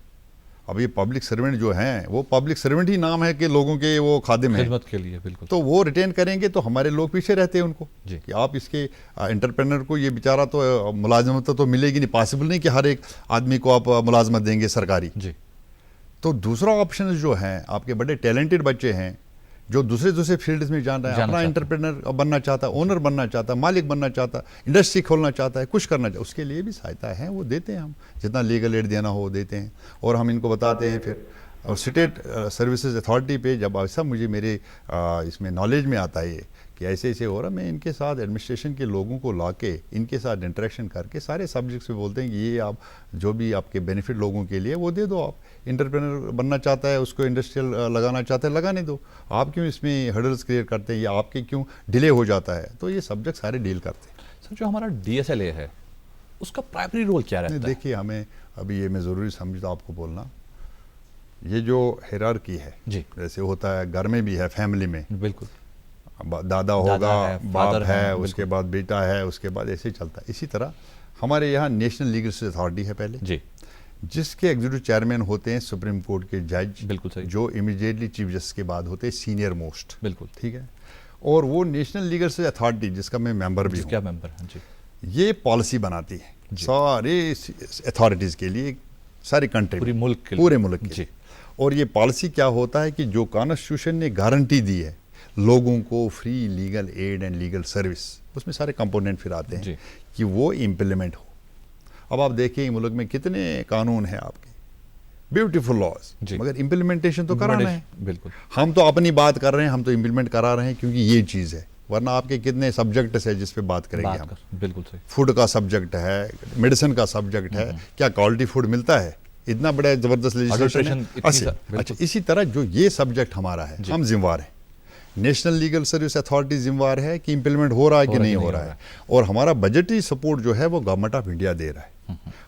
अब ये पब्लिक सर्वेंट जो हैं, वो पब्लिक सर्वेंट ही नाम है कि लोगों के वो खादिम हैं, खिदमत के लिए बिल्कुल। तो वो रिटेन करेंगे तो हमारे लोग पीछे रहते हैं उनको जी। कि आप इसके एंटरप्रेन्योर को ये बेचारा तो मुलाजमत तो मिलेगी नहीं, पॉसिबल नहीं कि हर एक आदमी को आप मुलाजमत देंगे सरकारी। जी, तो दूसरा ऑप्शन जो है, आपके बड़े टैलेंटेड बच्चे हैं जो दूसरे फील्ड्स में जाना है, अपना एंटरप्रेन्योर बनना चाहता है, ओनर बनना चाहता है, मालिक बनना चाहता है, इंडस्ट्री खोलना चाहता है, कुछ करना चाहता है, उसके लिए भी सहायता है, वो देते हैं हम, जितना लीगल एड देना हो वो देते हैं। और हम इनको बताते हैं फिर, और स्टेट सर्विसेज अथॉरिटी पे जब ऐसा मुझे मेरे इसमें नॉलेज में आता है कि ऐसे ऐसे हो रहा, मैं इनके साथ एडमिनिस्ट्रेशन के लोगों को ला के इनके साथ इंटरेक्शन करके सारे सब्जेक्ट्स पे बोलते हैं कि ये आप जो भी आपके बेनिफिट लोगों के लिए वो दे दो। आप एंटरप्रेन्योर बनना चाहता है, उसको इंडस्ट्रियल लगाना चाहता है, लगाने दो। आप क्यों इसमें हर्डल्स क्रिएट करते हैं, या आपके क्यों डिले हो जाता है? तो ये सब्जेक्ट सारे डील करते हैं। सर, जो हमारा DSLA है उसका प्राइमरी रोल क्या रहता है? देखिए, हमें अभी ये मैं ज़रूरी समझता आपको बोलना, ये जो हायरार्की है, जी, जैसे होता है घर में भी है, फैमिली में बिल्कुल, दादा होगा, बाप है, उसके बिल्कुल। बाद बेटा है, उसके बाद ऐसे चलता है। इसी तरह हमारे यहाँ नेशनल लीगल सर्विस अथॉरिटी है पहले, जी, जिसके एग्जीक्यूटिव चेयरमैन होते हैं सुप्रीम कोर्ट के जज, बिल्कुल सही। जो इमीडिएटली चीफ जस्टिस के बाद होते हैं सीनियर मोस्ट, बिल्कुल ठीक है। और वो नेशनल लीगल सर्विस अथॉरिटी, जिसका मैं मेंबर भी हूँ, क्या मेंबर हैं जी, ये पॉलिसी बनाती है सारे अथॉरिटीज के लिए, सारी कंट्री, पूरे मुल्क के लिए। पूरे मुल्क के जी। लिए। और ये पॉलिसी क्या होता है कि जो कॉन्स्टिट्यूशन ने गारंटी दी है लोगों को free legal add and legal service, उसमें सारे कंपोनेंट फिर आते जी। हैं कि वो इम्प्लीमेंट हो। अब आप देखिए मुल्क में कितने कानून हैं आपके, ब्यूटीफुल लॉज, जी। मगर इम्प्लीमेंटेशन तो कराना है। बिल्कुल हम तो अपनी बात कर रहे हैं, हम तो इम्प्लीमेंट करा रहे हैं क्योंकि ये चीज़ है, वरना आपके कितने सब्जेक्ट्स है जिस पे बात करेंगे हम। बिल्कुल सही। फूड का सब्जेक्ट है, मेडिसिन का सब्जेक्ट है, क्या क्वालिटी फूड मिलता है, इतना बड़ा जबरदस्त लेजिस्लेशन है। अच्छा, इसी तरह जो ये सब्जेक्ट हमारा है, हम जिम्मेवार हैं, नेशनल लीगल सर्विस अथॉरिटी जिम्मेवार है कि इंप्लीमेंट हो रहा है कि नहीं हो रहा है। और हमारा बजटरी सपोर्ट जो है वो गवर्नमेंट ऑफ इंडिया दे रहा है।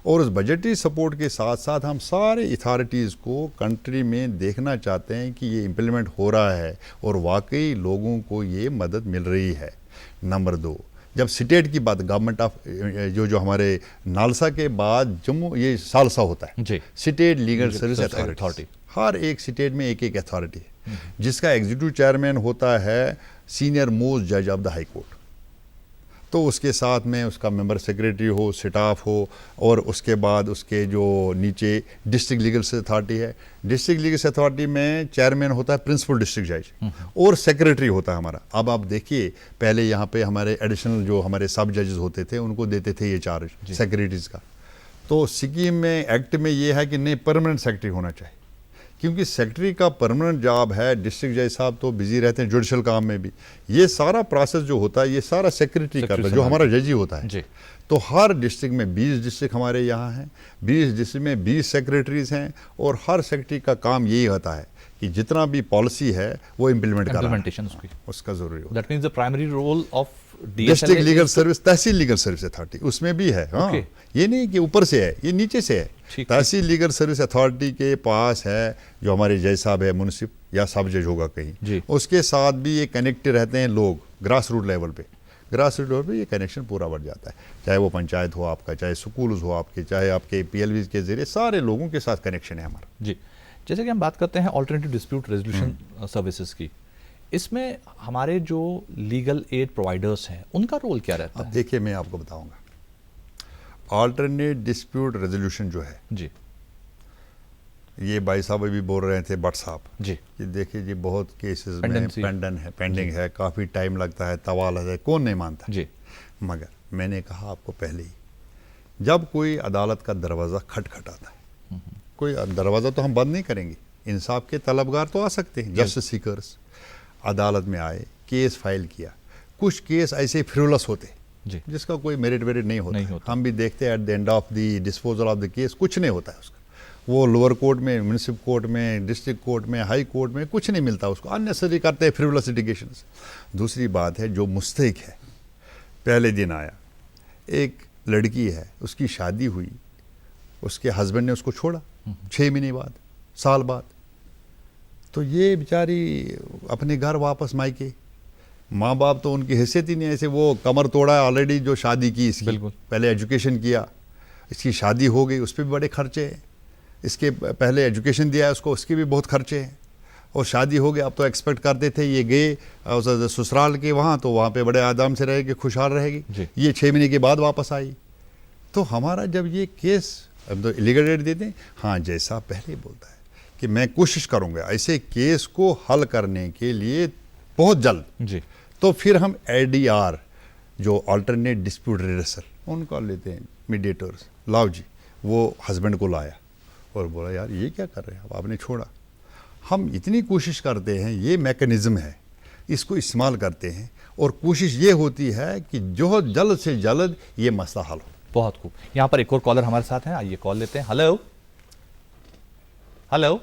और उस बजटरी सपोर्ट के साथ साथ हम सारे अथॉरिटीज़ को कंट्री में देखना चाहते हैं कि ये इम्प्लीमेंट हो रहा है और वाकई लोगों को ये मदद मिल रही है। नंबर 2, जब स्टेट की बात, गवर्नमेंट ऑफ जो हमारे नालसा के बाद जम्मू, ये सालसा होता है जी, स्टेट लीगल सर्विस अथॉरिटी। हर एक स्टेट में एक अथॉरिटी है जिसका एग्जीक्यूटिव चेयरमैन होता है सीनियर मोस्ट जज ऑफ द हाई कोर्ट। तो उसके साथ में उसका मेंबर सेक्रेटरी हो, स्टाफ हो, और उसके बाद उसके जो नीचे डिस्ट्रिक्ट लीगल अथॉरिटी है, डिस्ट्रिक्ट लीगल अथॉरिटी में चेयरमैन होता है प्रिंसिपल डिस्ट्रिक्ट जज और सेक्रेटरी होता है हमारा। अब आप देखिए पहले यहाँ पे हमारे एडिशनल जो हमारे सब जजेस होते थे उनको देते थे ये चार्ज सेक्रेटरीज का। तो स्कीम में, एक्ट में ये है कि नहीं, परमानेंट सेक्रेटरी होना चाहिए, क्योंकि सेक्रेटरी का परमानेंट जॉब है। डिस्ट्रिक्ट जज साहब तो बिजी रहते हैं जुडिशल काम में भी, ये सारा प्रोसेस जो होता है ये सारा सेक्रेटरी करता है, जो हमारा जज ही होता है। तो हर डिस्ट्रिक्ट में 20 डिस्ट्रिक्ट हमारे यहाँ हैं, 20 डिस्ट्रिक्ट में 20 सेक्रेटरीज हैं, और हर सेक्रेटरी का काम यही होता है कि जितना भी पॉलिसी है वो इम्प्लीमेंट करना, उसका जरूरी होता है। That means the primary role of district legal service, तहसील लीगल सर्विस अथॉरिटी उसमें भी है। हाँ, ये नहीं कि ऊपर से है, ये नीचे से है। तहसील लीगल सर्विस अथॉरिटी के पास है जो हमारे जज साहब है, मुंसिफ या सब जज होगा कहीं, उसके साथ भी ये कनेक्टेड रहते हैं लोग ग्रास रूट लेवल पे। ग्रास रूट लेवल पे ये कनेक्शन पूरा बढ़ जाता है, चाहे वो पंचायत हो आपका, चाहे स्कूल हो आपके, चाहे आपके PLV के जरिए सारे लोगों के साथ कनेक्शन है हमारा। जी, जैसे कि हम बात करते हैं ऑल्टरनेटिव डिस्प्यूट रेजोल्यूशन सर्विसेज की, इसमें हमारे जो लीगल एड प्रोवाइडर्स हैं उनका रोल क्या रहता है? देखिए मैं आपको बताऊंगा, ऑल्टरनेट डिस्प्यूट रेजोल्यूशन जो है जी, ये भाई साहब भी बोल रहे थे, भट्ट साहब जी, कि देखिए जी बहुत केसेस में पेंडिंग है, काफ़ी टाइम लगता है, तवाल है, कौन नहीं मानता जी। मगर मैंने कहा आपको पहले ही, जब कोई अदालत का दरवाज़ा खटखटाता है, कोई दरवाज़ा तो हम बंद नहीं करेंगे, इंसाफ के तलबगार तो आ सकते हैं, जस्टिस सीकर्स अदालत में आए, केस फाइल किया। कुछ केस ऐसे फ्रिवलस होते जिसका कोई मेरिट वेरिट नहीं होता, हम भी देखते हैं at the end of the disposal of the case कुछ नहीं होता है उसका, वो लोअर कोर्ट में, म्यूनिसिपल कोर्ट में, डिस्ट्रिक्ट कोर्ट में, हाई कोर्ट में कुछ नहीं मिलता उसको, अननेसेसरी करते हैं फ्रिवलस लिटिगेशंस। दूसरी बात है जो मुस्तहिक है, पहले दिन आया, एक लड़की है, उसकी शादी हुई, उसके हस्बैंड ने उसको छोड़ा 6 महीने बाद, साल बाद, तो ये बेचारी अपने घर वापस मायके, माँ बाप तो उनकी हैसियत ही नहीं, ऐसे वो कमर तोड़ा है ऑलरेडी जो शादी की इसकी, पहले एजुकेशन किया, इसकी शादी हो गई, उस पर भी बड़े खर्चे हैं, इसके पहले एजुकेशन दिया है उसको, उसके भी बहुत खर्चे हैं, और शादी हो गई। अब तो एक्सपेक्ट करते थे ये गए ससुराल के वहाँ, तो वहाँ पे बड़े आराम से रहेगी, खुशहाल रहेगी, ये 6 महीने के बाद वापस आई। तो हमारा जब ये केस हम तो लीगल एड देते हैं, हाँ जैसा पहले बोलता है कि मैं कोशिश करूँगा ऐसे केस को हल करने के लिए बहुत जल्द जी। तो फिर हम ADR जो अल्टरनेट डिस्प्यूट रेजोल्यूशन उनका लेते हैं, मीडिएटर्स, लाओ जी, वो हस्बैंड को लाया और बोला यार ये क्या कर रहे हैं, अब आपने छोड़ा। हम इतनी कोशिश करते हैं, ये मैकेनिज़्म है, इसको इस्तेमाल करते हैं, और कोशिश ये होती है कि जो जल्द से जल्द ये मसला हल हो। बहुत खूब। यहाँ पर एक और कॉलर हमारे साथ हैं, आइए कॉल लेते हैं। हेलो हेलो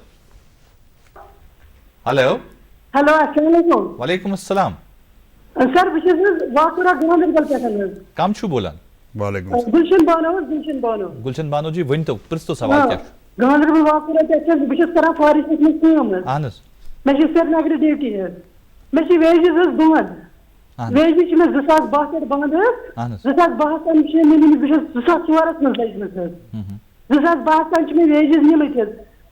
हेलो हेलो, अस्सलाम वालेकुम। वालेकुम अस्सलाम सर, बस वाकुरा गांधरबल पे काम छु बोलान। वालेकुम गुलशन बानो जी वन तो प्रस्तो सवाल क्या गांधरबल वाकुरा पे बस करा फॉरेस्ट में काम अहनस मैं श्रीनगर ड्यूटी है, मैं वेजेस बंद, वेजेस में 2012 बंद 2012 6 महीने बस 2004 में लजमत 2012 तान मे वेजेस निमित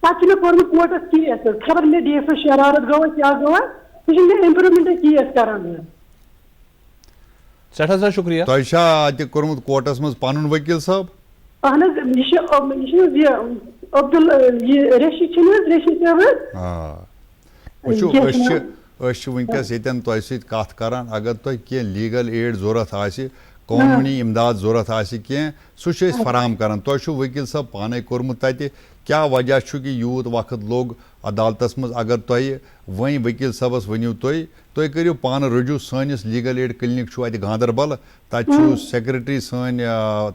पे मे कोर्मुत कोर्टस केस खबर मे डीएस शरारत गवा क्या गवा सह इम्प्रूवमेंट केस करान सठा सर शुक्रिया तुम कोर्मुत कोर्टस मज पन वकील साहब अहन अब्दुल रशीद रशीद साहब वनकस यन तुम सत करान अगर तुम कह लीगल एड जरूरत आसि कानूनी इमदाद जरूरत आसि कह सह फराम करान तुम वकील साहब पाने कोर्मुत तत क्या वजह कि यूत वक्त लोग अदालतस मज अगर तुम वही वकील साहबस वनियो तुम करियो पान रजू सानिस लीगल एड क्लिनिक अत गांदरबल तत सेक्रेटरी सन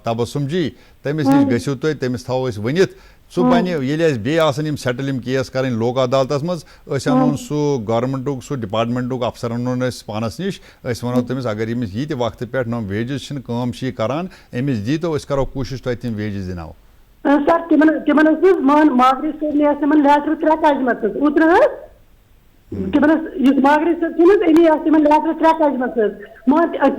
तबसुम जी तमिस नश गसियो तमिस थो वनित सह बन ये सेटल केस कर लोक अदालतस मज अनोन सह गवर्नमेंटुक सह डिपार्टमेंटुक अफसर अनोन पानस निश वनो तमिस अगर यमिस ये वक्त पे नम वेजेस काम करान अमिस दी तो करो कोशिश तुम तम वेजेस दिनाव सर तिमन मागरे सर ने लेटर त्रे कजमत उतर मागरे सर तिमन लेटर त्रे कजमत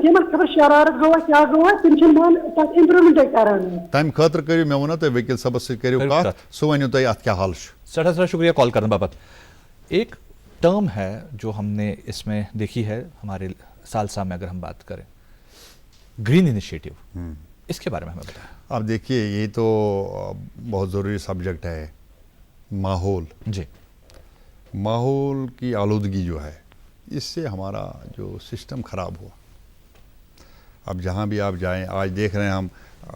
तिमन खबर शरारत गवा क्या गवा तिम इम्प्रूवमेंट करान तम खतर करो मे वो तुम वकील साहब सो कत सह वन तुम अत क्या हाल सठा सर शुक्रिया कॉल करने बाबत। एक टर्म है जो हमने इसमें देखी है हमारे सालसा में, अगर हम बात करें ग्रीन इनिशिएटिव, इसके बारे में हमें बताएं। अब देखिए ये तो बहुत ज़रूरी सब्जेक्ट है, माहौल जी। माहौल की आलूदगी जो है इससे हमारा जो सिस्टम ख़राब हुआ। अब जहाँ भी आप जाएं, आज देख रहे हैं हम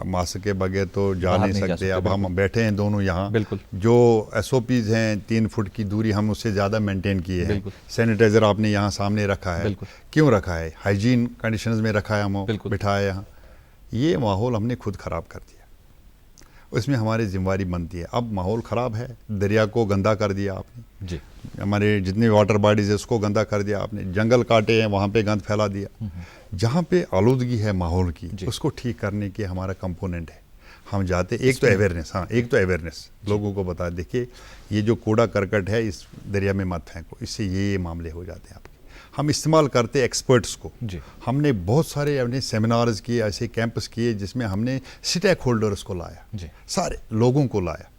मास्क के बगैर तो जा नहीं सकते। अब हम बैठे हैं दोनों यहाँ, बिल्कुल जो SOPs हैं 3 फुट की दूरी हम उससे ज़्यादा मेंटेन किए हैं। सैनिटाइज़र आपने यहाँ सामने रखा है, क्यों रखा है? हाइजीन कंडीशंस में रखा है, हम बिठाया यहाँ। ये माहौल हमने खुद ख़राब कर दिया, उसमें हमारी जिम्मेवारी बनती है। अब माहौल ख़राब है, दरिया को गंदा कर दिया आपने जी, हमारे जितने वाटर बॉडीज है उसको गंदा कर दिया आपने, जंगल काटे हैं वहाँ पे गंद फैला दिया। जहाँ पे आलूदगी है माहौल की, उसको ठीक करने के हमारा कंपोनेंट है। हम जाते एक तो अवेयरनेस, हाँ एक तो अवेयरनेस लोगों को बता, देखिए ये जो कूड़ा करकट है इस दरिया में मत फेंको, इससे ये मामले हो जाते हैं आपके। हम इस्तेमाल करते एक्सपर्ट्स को जी। हमने बहुत सारे अपने सेमिनार्स किए, ऐसे कैंपस किए जिसमें हमने स्टेक होल्डर्स को लाया जी। सारे लोगों को लाया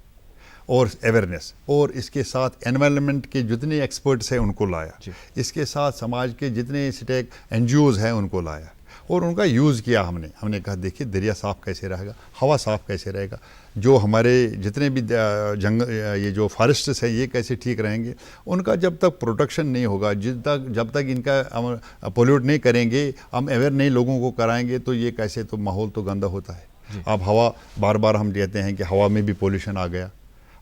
और अवेयरनेस, और इसके साथ एनवायरनमेंट के जितने एक्सपर्ट्स हैं उनको लाया, इसके साथ समाज के जितने स्टेक NGOs हैं उनको लाया और उनका यूज़ किया हमने कहा देखिए दरिया साफ़ कैसे रहेगा, हवा साफ़ कैसे रहेगा, जो हमारे जितने भी जंगल ये जो फॉरेस्ट्स हैं ये कैसे ठीक रहेंगे। उनका जब तक प्रोटेक्शन नहीं होगा, जब तक इनका हम पोल्यूट नहीं करेंगे, हम अवेयर नहीं लोगों को कराएंगे, तो ये कैसे, तो माहौल तो गंदा होता है। अब हवा, बार बार हम कहते हैं कि हवा में भी पोल्यूशन आ गया।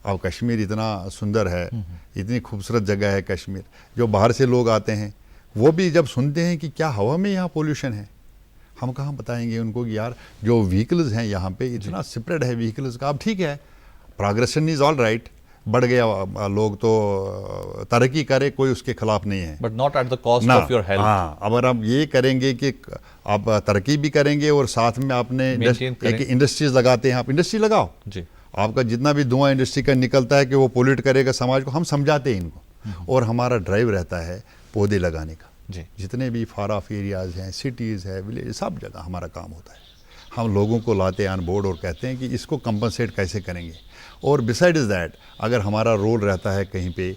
अब कश्मीर इतना सुंदर है, इतनी खूबसूरत जगह है कश्मीर, जो बाहर से लोग आते हैं वो भी जब सुनते हैं कि क्या हवा में यहाँ पोल्यूशन है, हम कहाँ बताएंगे उनको कि यार जो व्हीकल्स हैं यहाँ पे इतना स्प्रेड है व्हीकल्स का। अब ठीक है, प्रोग्रेशन इज ऑल राइट, बढ़ गया, लोग तो तरक्की करे, कोई उसके खिलाफ नहीं है, but not at the cost of your health. हाँ, अगर आप ये करेंगे कि आप तरक्की भी करेंगे और साथ में आपने एक इंडस्ट्रीज लगाते हैं, आप इंडस्ट्री लगाओ जी। आपका जितना भी धुआं इंडस्ट्री का निकलता है कि वो पोल्यूट करेगा समाज को, हम समझाते हैं इनको, और हमारा ड्राइव रहता है पौधे लगाने का जी। जितने भी फार ऑफ एरियाज़ हैं, सिटीज़ है, विलेज, सब जगह हमारा काम होता है। हम लोगों को लाते हैं ऑन बोर्ड और कहते हैं कि इसको कंपनसेट कैसे करेंगे। और बिसाइड्स दैट अगर हमारा रोल रहता है कहीं पे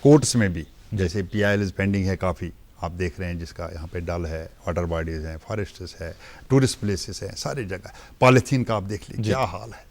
कोर्ट्स में भी, जैसे PILs पेंडिंग है काफ़ी, आप देख रहे हैं जिसका यहाँ पे डल है, वाटर बॉडीज़ हैं, फॉरेस्ट्स है, टूरिस्ट प्लेसेस हैं, सारी जगह। पॉलीथीन का आप देख लीजिए क्या हाल है,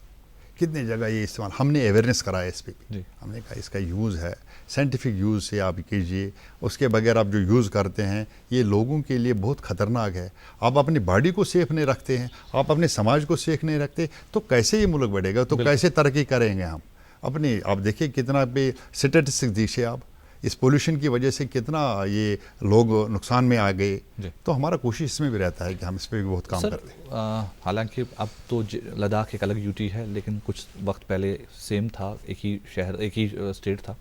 कितनी जगह ये इस्तेमाल, हमने अवेयरनेस कराया इस पर भी। हमने कहा इसका यूज़ है, साइंटिफिक यूज़ से आप कीजिए, उसके बगैर आप जो यूज़ करते हैं ये लोगों के लिए बहुत ख़तरनाक है। आप अपनी बॉडी को सेफ नहीं रखते हैं, आप अपने समाज को सेफ नहीं रखते, तो कैसे ये मुल्क बढ़ेगा, तो कैसे तरक्की करेंगे हम अपनी। आप देखिए कितना पे स्टैटिस्टिक्स दीजिए आप, इस पोल्यूशन की वजह से कितना ये लोग नुकसान में आ गए। तो हमारा कोशिश इसमें भी रहता है कि हम इस पर भी बहुत काम करते हैं। हालांकि अब तो लद्दाख एक अलग यूटी है, लेकिन कुछ वक्त पहले सेम था, एक ही शहर, एक ही स्टेट था।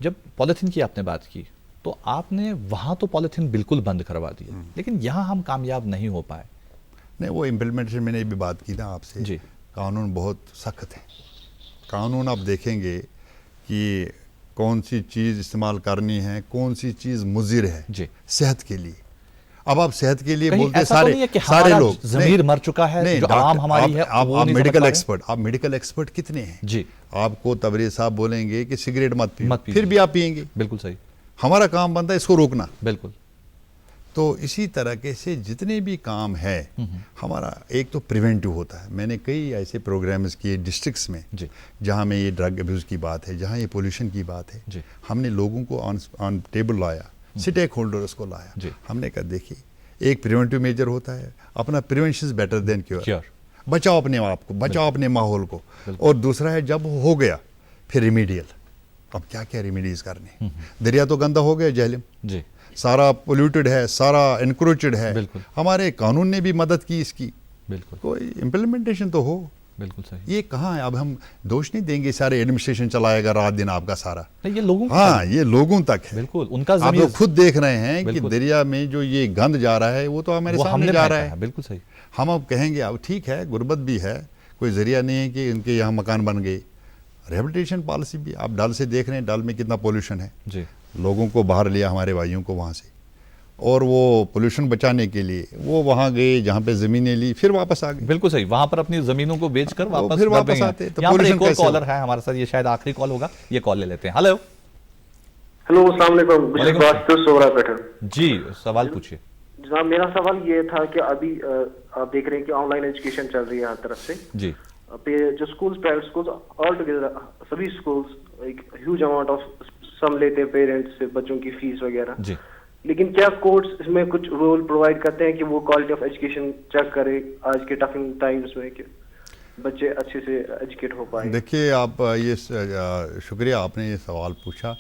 जब पॉलीथीन की आपने बात की तो आपने वहाँ तो पॉलीथीन बिल्कुल बंद करवा दिया, लेकिन यहाँ हम कामयाब नहीं हो पाए। नहीं, वो इम्प्लीमेंटेशन मैंने भी बात की ना आपसे जी। कानून बहुत सख्त है, कानून आप देखेंगे कि कौन सी चीज़ इस्तेमाल करनी है, कौन सी चीज़ मुज़िर है जी। सेहत के लिए, अब आप सेहत के लिए कहीं बोलते ऐसा तो नहीं है कि सारे हमारा लोग ज़मीर मर चुका है, जो डॉक्टर, आवाम हमारी है, आप वो नहीं समझ मेडिकल पा रहे? एक्सपर्ट, आप मेडिकल एक्सपर्ट कितने हैं जी, आपको तबरेज़ साहब बोलेंगे कि सिगरेट मत पियो, मत पीजिए। फिर भी आप पिएंगे। बिल्कुल सही, हमारा काम बनता है इसको रोकना। बिल्कुल। तो इसी तरह से जितने भी काम है हमारा, एक तो प्रिवेंटिव होता है। मैंने कई ऐसे प्रोग्राम्स किए डिस्ट्रिक्ट्स में जी, जहाँ में ये ड्रग अब्यूज़ की बात है, जहाँ ये पोल्यूशन की बात है, जी, हमने लोगों को ऑन टेबल लाया, स्टेक होल्डर्स को लाया। जी। हमने कहा देखिए एक प्रिवेंटिव मेजर होता है, अपना prevention is better than cure. Cure. बचाओ अपने आप को, बचाओ अपने माहौल को। और दूसरा है जब हो गया फिर रिमीडियल। अब क्या क्या रिमीडीज करने, दरिया तो गंदा हो गया जहलम, जी, सारा पोल्यूटेड है, सारा एनक्रोचेड है। बिल्कुल। हमारे कानून ने भी मदद की इसकी, बिल्कुल, कोई इम्प्लीमेंटेशन तो हो। बिल्कुल सही। ये कहाँ है? अब हम दोष नहीं देंगे सारे एडमिनिस्ट्रेशन चलाएगा रात दिन आपका सारा। नहीं, ये लोगों का हाँ, ये लोगों तक है। बिल्कुल, उनका आप ज़मीर लोग खुद देख रहे हैं कि बिल्कुल। दरिया में जो ये गंद जा रहा है वो तो हमारे वो सामने हमने जा फेंका रहा है। बिल्कुल सही। हम अब कहेंगे अब ठीक है, गुर्बत भी है, कोई जरिया नहीं है कि उनके यहाँ मकान बन गए। रिहेबिलिटेशन पॉलिसी भी आप डल से देख रहे हैं, डल में कितना पोल्यूशन है। जी, लोगों को बाहर लिया हमारे भाइयों को वहाँ से, और वो पोल्यूशन बचाने के लिए वो वहाँ गए जहाँ पे ज़मीनें ली, फिर वापस आ गए। बिल्कुल सही। वहां पर अपनी जमीनों को बेचकर वापस फिर घर वापस पे गए। आते, तो यहाँ पर एक pollution और कैसे कॉलर है हमारे साथ, ये शायद आखिरी कॉल होगा, ये कॉल ले लेते हैं। हेलो हेलो, अस्सलाम वालेकुम। वालेकुम वास्तव सोरा पैटर्न जी, सवाल पूछिए। जनाब, मेरा सवाल ये था कि अभी आप देख रहे हैं कि ऑनलाइन एजुकेशन चल रही है हर तरफ से। जी, पे जो schools, private schools, all together सभी स्कूल्स एक ह्यूज अमाउंट ऑफ सम लेते हैं पेरेंट्स से बच्चों की फीस वगैरह। जी, लेकिन क्या कोर्ट्स इसमें कुछ रोल प्रोवाइड करते हैं कि वो क्वालिटी ऑफ एजुकेशन चेक करे आज के टफिंग टाइम्स में, कि बच्चे अच्छे से एजुकेट हो पाए? देखिए आप ये शुक्रिया आपने ये सवाल पूछा।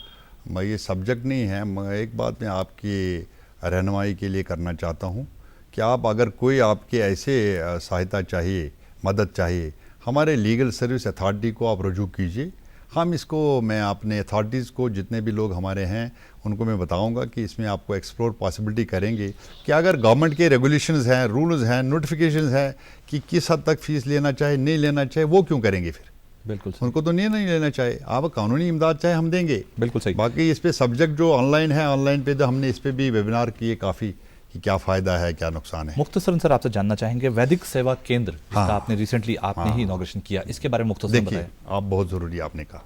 मैं ये सब्जेक्ट नहीं है, मगर एक बात मैं आपकी रहनुमाई के लिए करना चाहता हूँ कि आप अगर कोई आपके ऐसे सहायता चाहिए, मदद चाहिए, हमारे लीगल सर्विस अथॉरिटी को आप रुजू कीजिए। हम इसको, मैं अपने अथॉरिटीज़ को जितने भी लोग हमारे हैं उनको मैं बताऊंगा कि इसमें आपको एक्सप्लोर पॉसिबिलिटी करेंगे कि अगर गवर्नमेंट के रेगुलेशंस हैं, रूल्स हैं, नोटिफिकेशंस हैं कि किस हद तक फ़ीस लेना चाहे, नहीं लेना चाहे, वो क्यों करेंगे फिर? बिल्कुल सही। उनको तो नहीं लेना चाहे। आप कानूनी इमदाद चाहे हम देंगे। बिल्कुल सही। बाकी इस पे सब्जेक्ट जो ऑनलाइन है, ऑनलाइन पे तो हमने इस पे भी वेबिनार किए काफ़ी कि क्या फ़ायदा है, क्या नुकसान है। मुख्तसरन सर आपसे जानना चाहेंगे, वैदिक सेवा केंद्र जिसका हाँ। आपने रिसेंटली आपने ही इनॉग्रेशन किया, इसके बारे में मुख्तसरन देखिए, बताएं। आप बहुत ज़रूरी आपने कहा,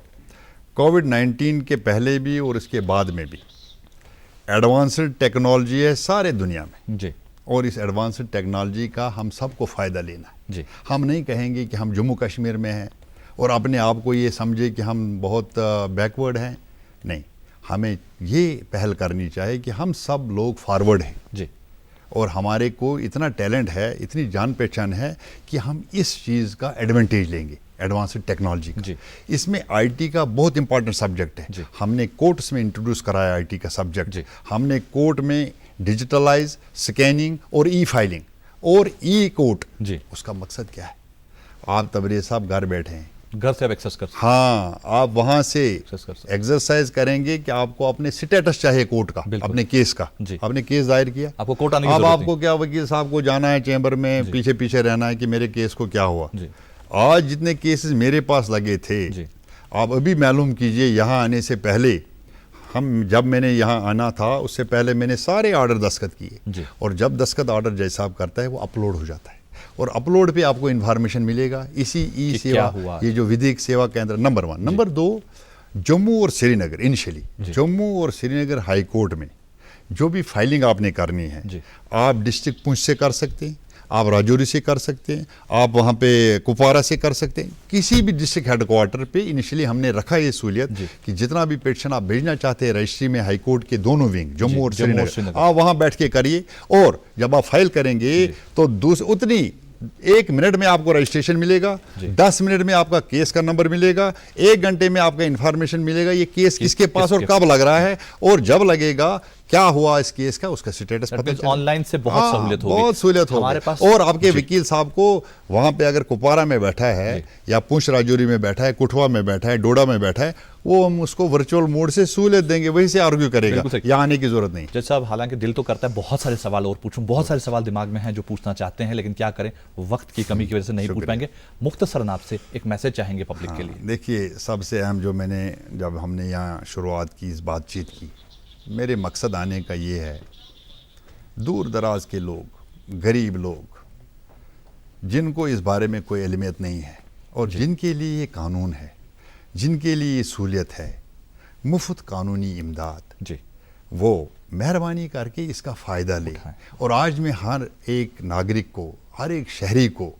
कोविड-19 के पहले भी और इसके बाद में भी एडवांस्ड टेक्नोलॉजी है सारे दुनिया में, जी, और इस एडवांस्ड टेक्नोलॉजी का हम सबको फ़ायदा लेना है। जी, हम नहीं कहेंगे कि हम जम्मू कश्मीर में हैं और अपने आप को ये समझे कि हम बहुत बैकवर्ड हैं। नहीं, हमें ये पहल करनी चाहिए कि हम सब लोग फॉरवर्ड हैं जी, और हमारे को इतना टैलेंट है, इतनी जान पहचान है कि हम इस चीज़ का एडवांटेज लेंगे, एडवांस्ड टेक्नोलॉजी का। जी। इसमें आईटी का बहुत इंपॉर्टेंट सब्जेक्ट जी। है। हमने कोर्ट्स में इंट्रोड्यूस कराया आईटी का सब्जेक्ट। जी। हमने कोर्ट में डिजिटलाइज, स्कैनिंग और ई फाइलिंग और ई कोर्ट। जी। उसका मकसद क्या है? आप तबरेज़ साहब घर बैठे हैं, घर से आप एक्सेस कर सकते हाँ, आप वहाँ से कर सकते। एक्सरसाइज करेंगे कि आपको अपने स्टेटस चाहिए कोर्ट का, बिल्कुल। अपने केस का। जी। आपने केस दायर किया, आपको कोर्ट आने की अब जरूरत आपको क्या, वकील साहब को जाना है चैम्बर में, पीछे पीछे रहना है कि मेरे केस को क्या हुआ। जी। आज जितने केसेस मेरे पास लगे थे, जी। आप अभी मालूम कीजिए, यहाँ आने से पहले जब मैंने यहाँ आना था उससे पहले मैंने सारे ऑर्डर दस्तखत जी। किए, और जब दस्तखत ऑर्डर जैसा आप करता है वो अपलोड हो जाता है, और अपलोड पे आपको इन्फॉर्मेशन मिलेगा इसी ई कि सेवा, क्या हुआ। ये जो विधिक सेवा केंद्र नंबर 1। नंबर 2, जम्मू और श्रीनगर, इनिशियली जम्मू और श्रीनगर हाई कोर्ट में जो भी फाइलिंग आपने करनी है, जी। आप डिस्ट्रिक्ट पुंछ से कर सकते हैं, आप राजौरी से कर सकते हैं, आप वहाँ पे कुपवारा से कर सकते हैं, किसी भी डिस्ट्रिक्ट हेडक्वार्टर पे। इनिशियली हमने रखा ये सहूलियत कि जितना भी पिटीशन आप भेजना चाहते हैं रजिस्ट्री में, हाई कोर्ट के दोनों विंग, जम्मू और श्रीनगर, आप वहाँ बैठ के करिए, और जब आप फाइल करेंगे तो उतनी 1 मिनट में आपको रजिस्ट्रेशन मिलेगा, 10 मिनट में आपका केस का नंबर मिलेगा, 1 घंटे में आपका इंफॉर्मेशन मिलेगा, ये केस किसके पास और कब लग रहा है, और जब लगेगा क्या हुआ इस केस का, उसका स्टेटस पता चलेगा। ऑनलाइन से बहुत सहूलियत होगी, बहुत सहूलियत हमारे होगी। पास। और आपके वकील साहब को वहां पे अगर कुपवारा में बैठा है या पुंछ राजौरी में बैठा है, कुठवा में बैठा है, डोडा में बैठा है, वो हम उसको वर्चुअल मोड से सहूलियत देंगे, वहीं से आर्ग्यू करेगा, यहाँ आने की जरूरत नहीं। जज साहब, हालांकि दिल तो करता है बहुत सारे सवाल और पूछूं, बहुत सारे सवाल दिमाग में हैं जो पूछना चाहते हैं, लेकिन क्या करें, वक्त की कमी की वजह से नहीं पूछ पाएंगे। मुख्तसरन आपसे एक मैसेज चाहेंगे पब्लिक के लिए। देखिए, सबसे अहम जो मैंने, जब हमने यहाँ शुरुआत की, इस बातचीत की, मेरे मकसद आने का ये है दूर दराज के लोग, गरीब लोग, जिनको इस बारे में कोई इल्मियत नहीं है और जिनके लिए ये कानून है, जिनके लिए ये सहूलियत है, मुफ्त कानूनी इमदाद, जी, वो मेहरबानी करके इसका फ़ायदा ले। और आज मैं हर एक नागरिक को, हर एक शहरी को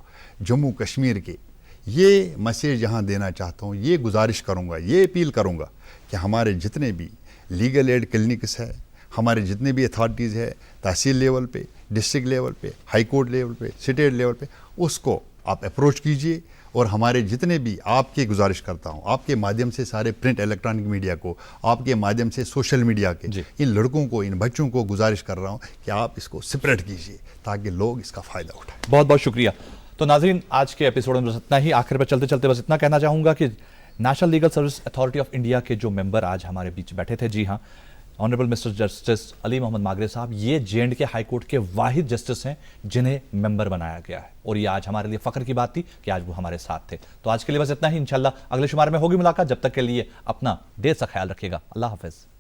जम्मू कश्मीर के ये मैसेज यहाँ देना चाहता हूँ, ये गुजारिश करूँगा, ये अपील करूँगा कि हमारे जितने भी लीगल एड क्लिनिक्स है, हमारे जितने भी अथॉरिटीज़ है, तहसील लेवल पे, डिस्ट्रिक्ट लेवल पे, हाई कोर्ट लेवल पे, स्टेट लेवल पे, उसको आप अप्रोच कीजिए। और हमारे जितने भी, आपके गुजारिश करता हूँ, आपके माध्यम से सारे प्रिंट इलेक्ट्रॉनिक मीडिया को, आपके माध्यम से सोशल मीडिया के इन लड़कों को, इन बच्चों को गुजारिश कर रहा हूँ कि आप इसको स्प्रेड कीजिए ताकि लोग इसका फ़ायदा उठाएं। बहुत बहुत शुक्रिया। तो नाज़रीन, आज के एपिसोड में बस इतना ही। आखिर पर चलते चलते बस इतना कहना चाहूँगा कि national Legal service Authority of India के जो मेंबर आज हमारे बीच बैठे थे, जी हाँ, honourable mister justice Ali Mohammad Magrey sahab, ये J&K हाई कोर्ट के वाहिद जस्टिस हैं जिन्हें मेंबर बनाया गया है। और ये आज हमारे लिए फ़ख्र की बात थी कि आज वो हमारे साथ थे। तो आज के लिए बस इतना ही। इंशाल्लाह अगले शुमार में होगी मुलाकात। जब तक के लिए अपना ढेर सा ख्याल रखिएगा। अल्लाह हाफ़िज़।